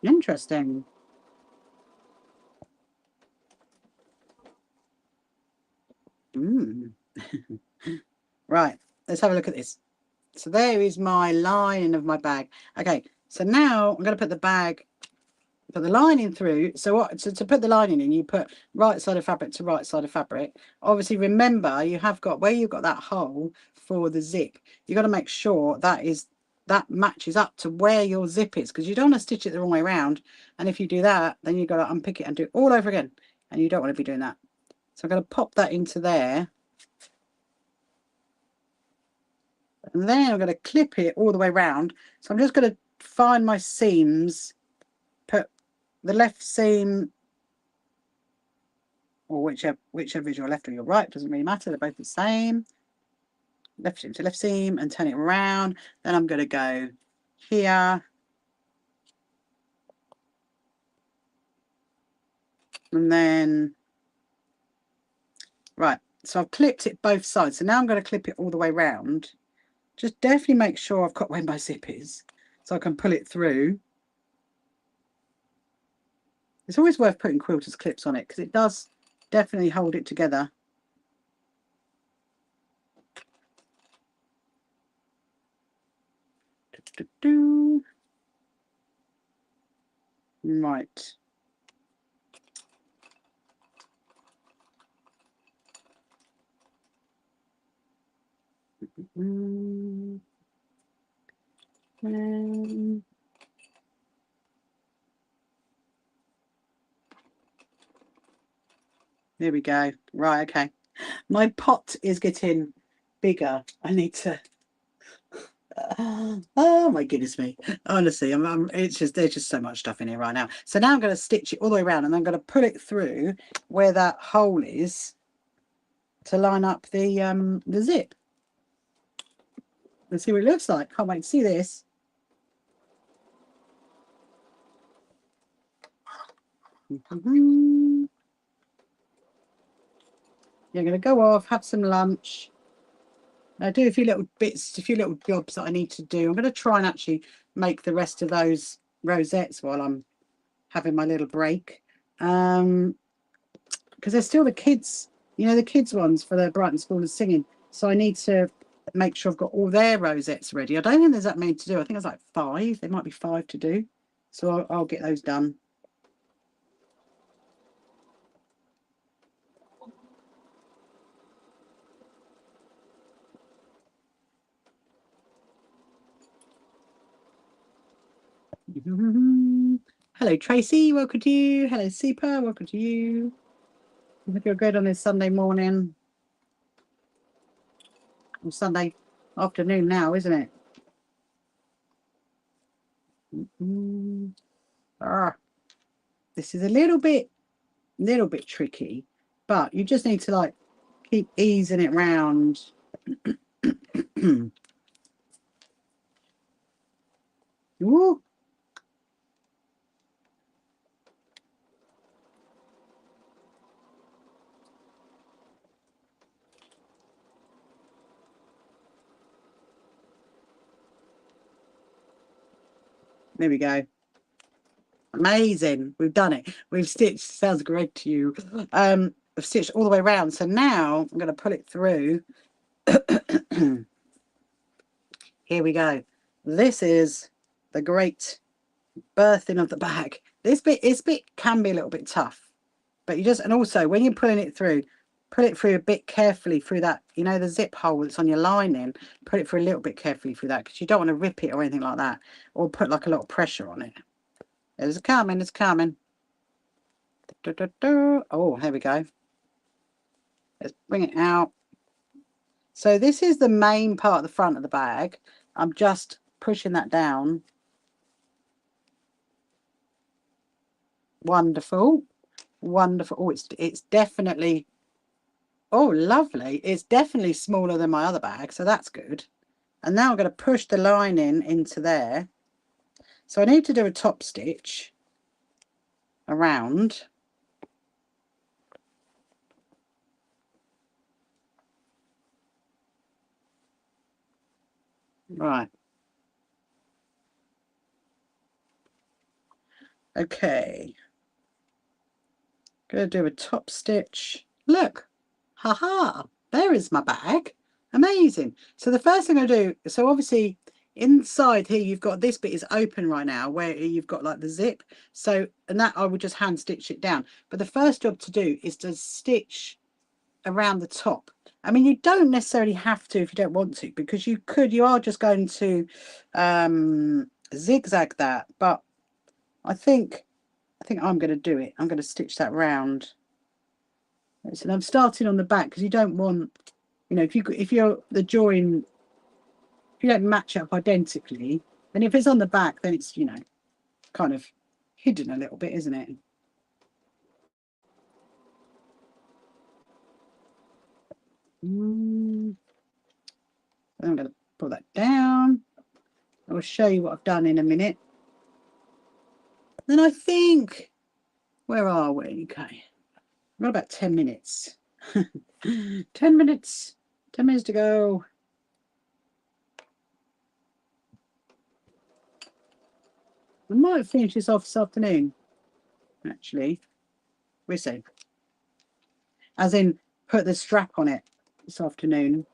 Interesting. Right. Let's have a look at this. So there is my lining of my bag. Okay. So now I'm going to put the lining through. So what? So to put the lining in, you put right side of fabric to right side of fabric. Obviously, remember you have got where you've got that hole for the zip. You got to make sure that matches up to where your zip is, because you don't want to stitch it the wrong way around. And if you do that, then you've got to unpick it and do it all over again. And you don't want to be doing that. So I'm going to pop that into there. And then I'm going to clip it all the way around. So I'm just going to find my seams, put the left seam, or whichever is your left or your right, doesn't really matter. They're both the same. Left seam to left seam and turn it around. Then I'm going to go here. And then, right. So I've clipped it both sides. So now I'm going to clip it all the way around. Just definitely make sure I've got where my zip is so I can pull it through. It's always worth putting quilters clips on it because it does definitely hold it together. Right. There we go. Right, okay. My pot is getting bigger. I need to. Oh my goodness me! Honestly, it's just there's just so much stuff in here right now. So now I'm going to stitch it all the way around, and I'm going to pull it through where that hole is to line up the zip. Let's see what it looks like. Can't wait to see this. You're going to go off, have some lunch. Do a few little bits, a few little jobs that I need to do. I'm going to try and actually make the rest of those rosettes while I'm having my little break. Because there's still the kids, the kids ones for the Brighton School of Singing. So I need to make sure I've got all their rosettes ready. I don't think there's that many to do. I think it's like 5. There might be 5 to do. So I'll get those done. Hello, Tracy. Welcome to you. Hello, Sipa. Welcome to you. I hope you're good on this Sunday morning. Or Sunday afternoon now, isn't it? This is a little bit tricky, but you just need to like keep easing it round. Ooh. There we go. Amazing. We've done it. We've stitched. Sounds great to you. I've stitched all the way around. So now I'm going to pull it through. Here we go. This is the great birthing of the bag. This bit can be a little bit tough. But you just, and also when you're pulling it through, pull it through a bit carefully through that, you know, the zip hole that's on your lining. Put it through a little bit carefully through that, because you don't want to rip it or anything like that, or put like a lot of pressure on it. It's coming, it's coming. Oh, here we go. Let's bring it out. So this is the main part of the front of the bag. I'm just pushing that down. Wonderful, wonderful. Oh, it's definitely, oh, lovely. It's definitely smaller than my other bag, so that's good. And now I'm going to push the lining into there. So I need to do a top stitch around. Right. Okay. Going to do a top stitch. Look. Haha. There is my bag. Amazing. So the first thing I do, so obviously inside here you've got this bit is open right now where you've got like the zip. So, and that I would just hand stitch it down. But the first job to do is to stitch around the top. I mean, you don't necessarily have to if you don't want to, because you are just going to zigzag that. But I think I'm going to do it. I'm going to stitch that round. And I'm starting on the back, because you don't want, you know, if you're the join, if you don't match up identically, then if it's on the back, then it's, you know, kind of hidden a little bit, isn't it? I'm going to pull that down. I'll show you what I've done in a minute. Then I think, where are we? Okay, we've got about 10 minutes. 10 minutes. 10 minutes to go. I might finish this off this afternoon, actually. We'll see. As in, put the strap on it this afternoon.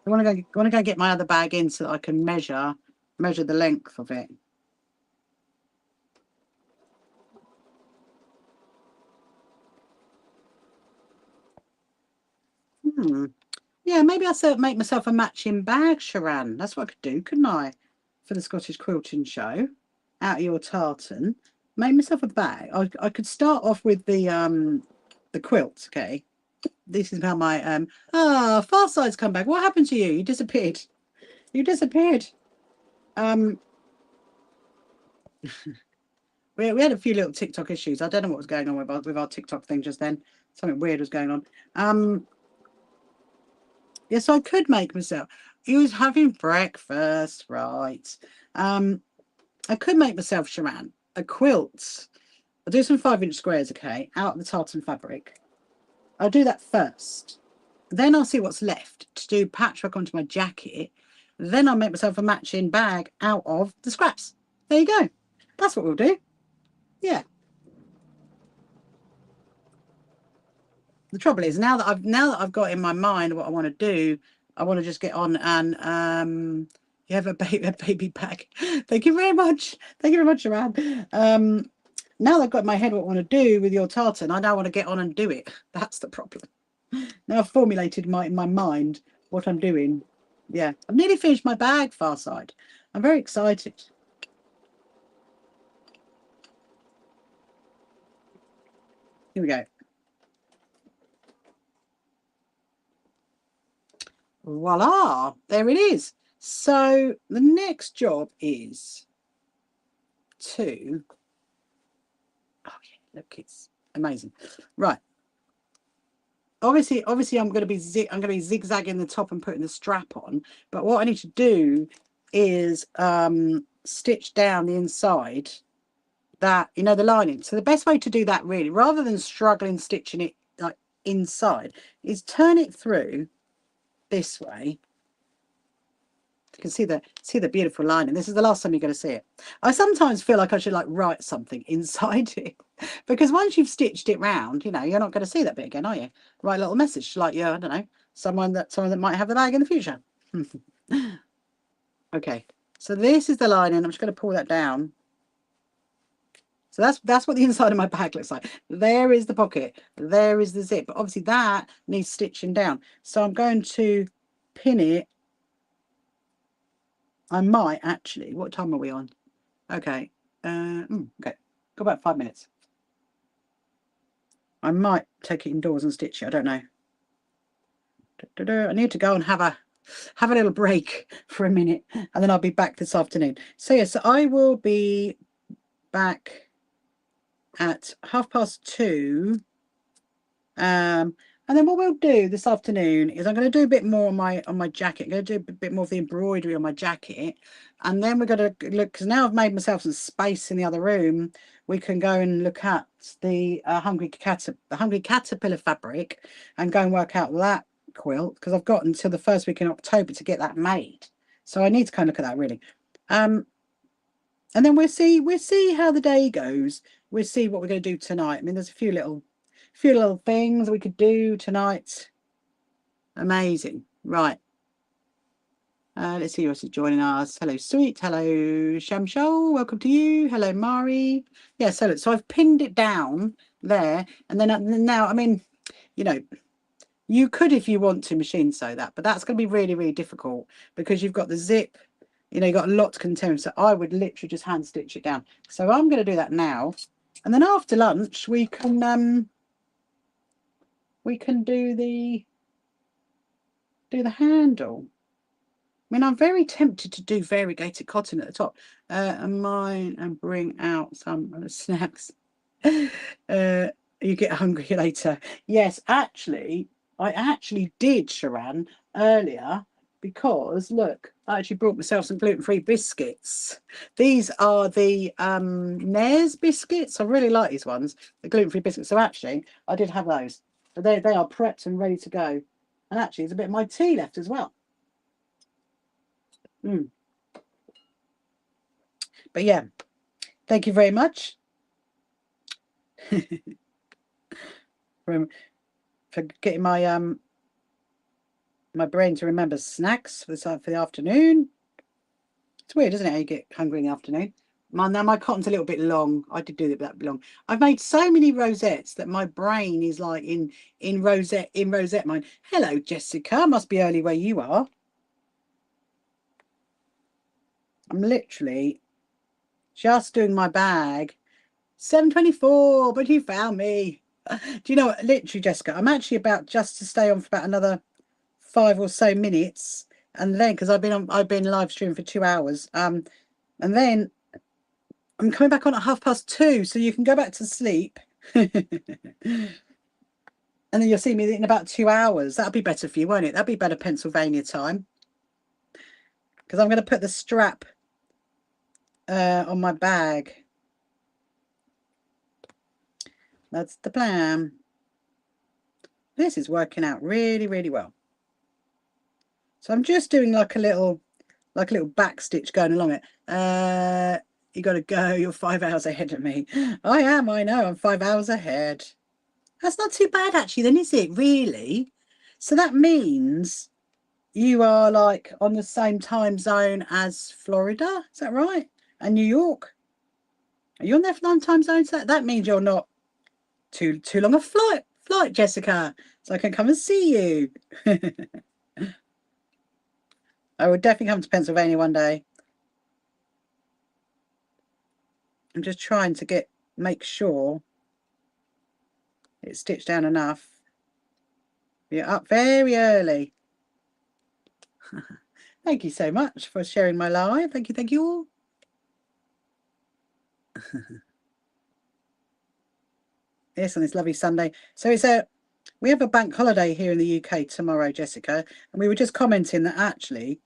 I want to go get my other bag in so that I can measure the length of it. Yeah, maybe I'll make myself a matching bag, Sharan. That's what I could do, couldn't I? For the Scottish Quilting Show. Out of your tartan. Make myself a bag. I could start off with the quilt, okay? This is how my Far Side's come back. What happened to you? You disappeared. You disappeared. We had a few little TikTok issues. I don't know what was going on with our TikTok thing just then. Something weird was going on. Yes, I could make myself. He was having breakfast, right? I could make myself, Sharan, a quilt. I'll do some 5-inch squares, okay, out of the tartan fabric. I'll do that first. Then I'll see what's left to do patchwork onto my jacket. Then I'll make myself a matching bag out of the scraps. There you go. That's what we'll do. Yeah. The trouble is, now that I've got in my mind what I want to do, I want to just get on and you have a baby bag. Thank you very much. Thank you very much, Sharan. Now that I've got in my head what I want to do with your tartan, I now want to get on and do it. That's the problem. Now I've formulated in my mind what I'm doing. Yeah, I've nearly finished my bag, Far Side. I'm very excited. Here we go. Voila, there it is. So the next job is to, oh yeah, look, it's amazing. Right. Obviously I'm going to be zigzagging the top and putting the strap on, but what I need to do is stitch down the inside, that, you know, the lining. So the best way to do that, really, rather than struggling stitching it like inside, is turn it through this way. You can see the beautiful lining. This is the last time you're going to see it. I sometimes feel like I should like write something inside it, because once you've stitched it round, you know, you're not going to see that bit again, are you? Write a little message like, yeah, I don't know, someone that might have the bag in the future. Okay, so this is the lining. I'm just going to pull that down So that's what the inside of my bag looks like. There is the pocket, there is the zip, but obviously that needs stitching down. So I'm going to pin it. I might actually, what time are we on? Okay, okay, got about 5 minutes. I might take it indoors and stitch it, I don't know. I need to go and have a little break for a minute, and then I'll be back this afternoon. So yes, I will be back at 2:30. And then what we'll do this afternoon is I'm going to do a bit more on my jacket. I'm going to do a bit more of the embroidery on my jacket, and then we're going to look, because now I've made myself some space in the other room. We can go and look at the Hungry Caterpillar fabric and go and work out that quilt, because I've got until the first week in October to get that made. So I need to kind of look at that really. And then we'll see how the day goes. We'll see what we're going to do tonight. I mean, there's a few little things we could do tonight. Amazing. Right. Let's see who else is joining us. Hello, Sweet. Hello, Shamshol. Welcome to you. Hello, Mari. Yeah, so I've pinned it down there, and then now, I mean, you know, you could, if you want to, machine sew that, but that's going to be really, really difficult because you've got the zip, you know, you've got a lot to contend. So I would literally just hand stitch it down. So I'm going to do that now, and then after lunch we can do the handle. I mean, I'm very tempted to do variegated cotton at the top, and bring out some snacks. You get hungry later. Yes, actually, I actually did, Sharan, earlier, because look, I actually brought myself some gluten-free biscuits. These are the Nares biscuits. I really like these ones, the gluten-free biscuits. So actually, I did have those. So they are prepped and ready to go. And actually, there's a bit of my tea left as well. But yeah, thank you very much for getting my my brain to remember snacks for the afternoon. It's weird, isn't it, how you get hungry in the afternoon? Now my cotton's a little bit long. I did do that long. I've made so many rosettes that my brain is like in rosette mode. Hello, Jessica. Must be early where you are. I'm literally just doing my bag. 7:24, but you found me. Do you know what? Literally, Jessica, I'm actually about just to stay on for about another 5 or so minutes, and then because I've been live streaming for 2 hours, and then I'm coming back on at 2:30, so you can go back to sleep, and then you'll see me in about 2 hours. That'll be better for you, won't it? That'll be better Pennsylvania time, because I'm going to put the strap on my bag. That's the plan. This is working out really, really well. So I'm just doing like a little back stitch going along it. You got to go. You're 5 hours ahead of me. I am. I know. I'm 5 hours ahead. That's not too bad, actually, then, is it? Really? So that means you are like on the same time zone as Florida. Is that right? And New York. Are you on their time zone? So that means you're not too long a flight, Jessica. So I can come and see you. I would definitely come to Pennsylvania one day. I'm just trying to make sure it's stitched down enough. You're up very early. Thank you so much for sharing my live. Thank you all. Yes, on this lovely Sunday. So we have a bank holiday here in the UK tomorrow, Jessica, and we were just commenting that actually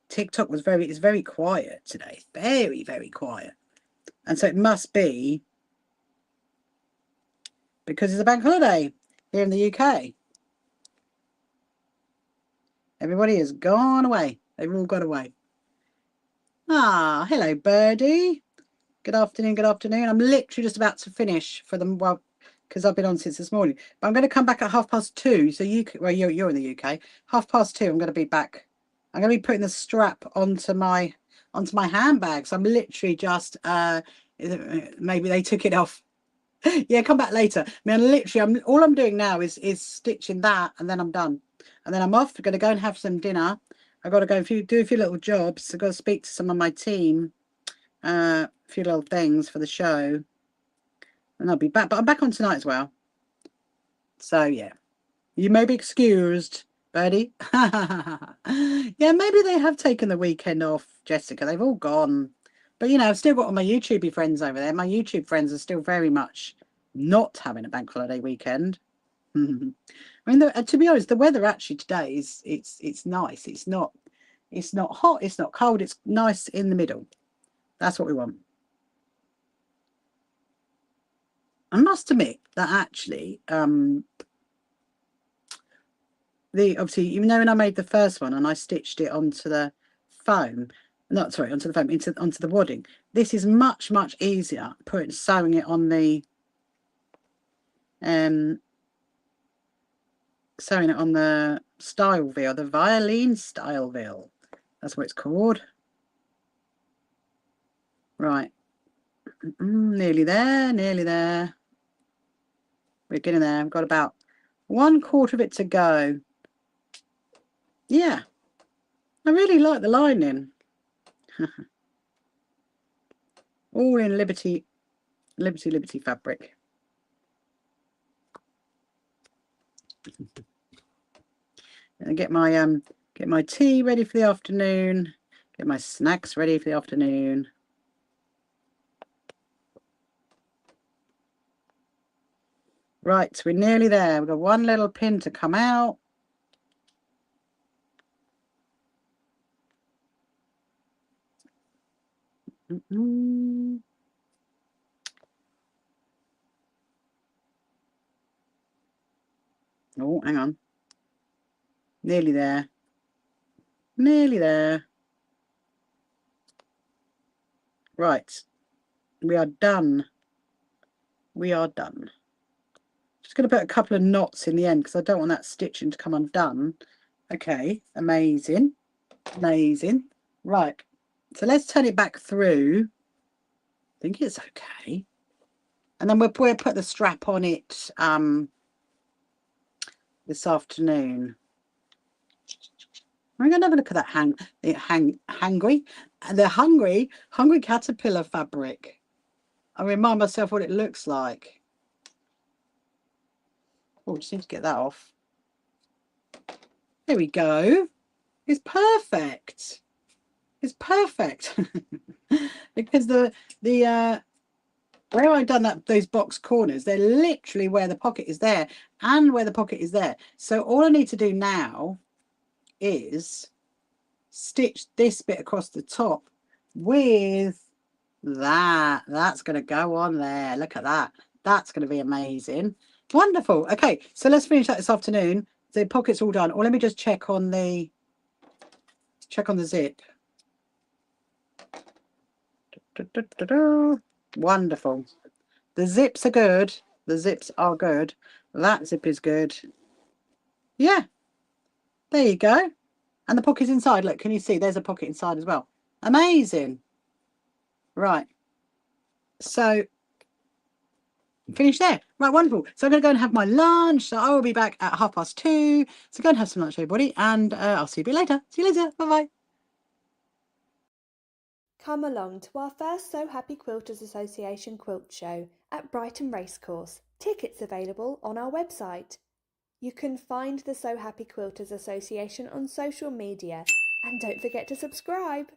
TikTok is very quiet today. Very, very quiet. And so it must be because it's a bank holiday here in the UK. Everybody has gone away. They've all got away. Ah, hello, Birdie. Good afternoon. I'm literally just about to finish for them. Well, because I've been on since this morning. But I'm going to come back at 2:30. So you're in the UK. 2:30. I'm going to be back. I'm going to be putting the strap onto my handbag. So I'm literally just Maybe they took it off. Yeah, come back later. I mean, literally, all I'm doing now is stitching that, and then I'm done. And then I'm off. I'm going to go and have some dinner. I've got to go do a few little jobs. I've got to speak to some of my team, a few little things for the show, and I'll be back. But I'm back on tonight as well. So yeah, you may be excused, Birdie. Yeah, maybe they have taken the weekend off, Jessica. They've all gone. But, you know, I've still got all my YouTube friends over there. My YouTube friends are still very much not having a bank holiday weekend. I mean, to be honest, the weather actually today is it's nice. It's not hot. It's not cold. It's nice in the middle. That's what we want. I must admit that actually, obviously, even though when I made the first one and I stitched it onto the foam, not sorry, onto the foam, onto the wadding, this is much easier sewing it on the style wheel, the violin style wheel. That's what it's called. Right. Nearly there, nearly there. We're getting there. I've got about 1/4 of it to go. Yeah. I really like the lining. All in Liberty fabric. And get my tea ready for the afternoon. Get my snacks ready for the afternoon. Right, we're nearly there. We've got one little pin to come out. Oh, hang on. Nearly there. Nearly there. Right. We are done. We are done. Just going to put a couple of knots in the end because I don't want that stitching to come undone. Okay, amazing. Amazing. Right. So let's turn it back through. I think it's okay. And then we'll put the strap on it this afternoon. I'm going to have a look at that hungry caterpillar fabric. I remind myself what it looks like. Oh, just need to get that off. There we go. It's perfect. It's perfect. Because where I've done those box corners, they're literally where the pocket is there and where the pocket is there. So all I need to do now is stitch this bit across the top with that. That's going to go on there. Look at that. That's going to be amazing. Wonderful. Okay, so let's finish that this afternoon. The pocket's all done. Or let me just check on the zip. Wonderful. The zips are good. The zips are good. That zip is good. Yeah. There you go. And the pocket's inside. Look, can you see? There's a pocket inside as well. Amazing. Right. So finish there. Right, wonderful. So I'm going to go and have my lunch. So I will be back at 2:30. So go and have some lunch, everybody. And I'll see you a bit later. See you later. Bye-bye. Come along to our first So Happy Quilters Association quilt show at Brighton Racecourse. Tickets available on our website. You can find the So Happy Quilters Association on social media and don't forget to subscribe.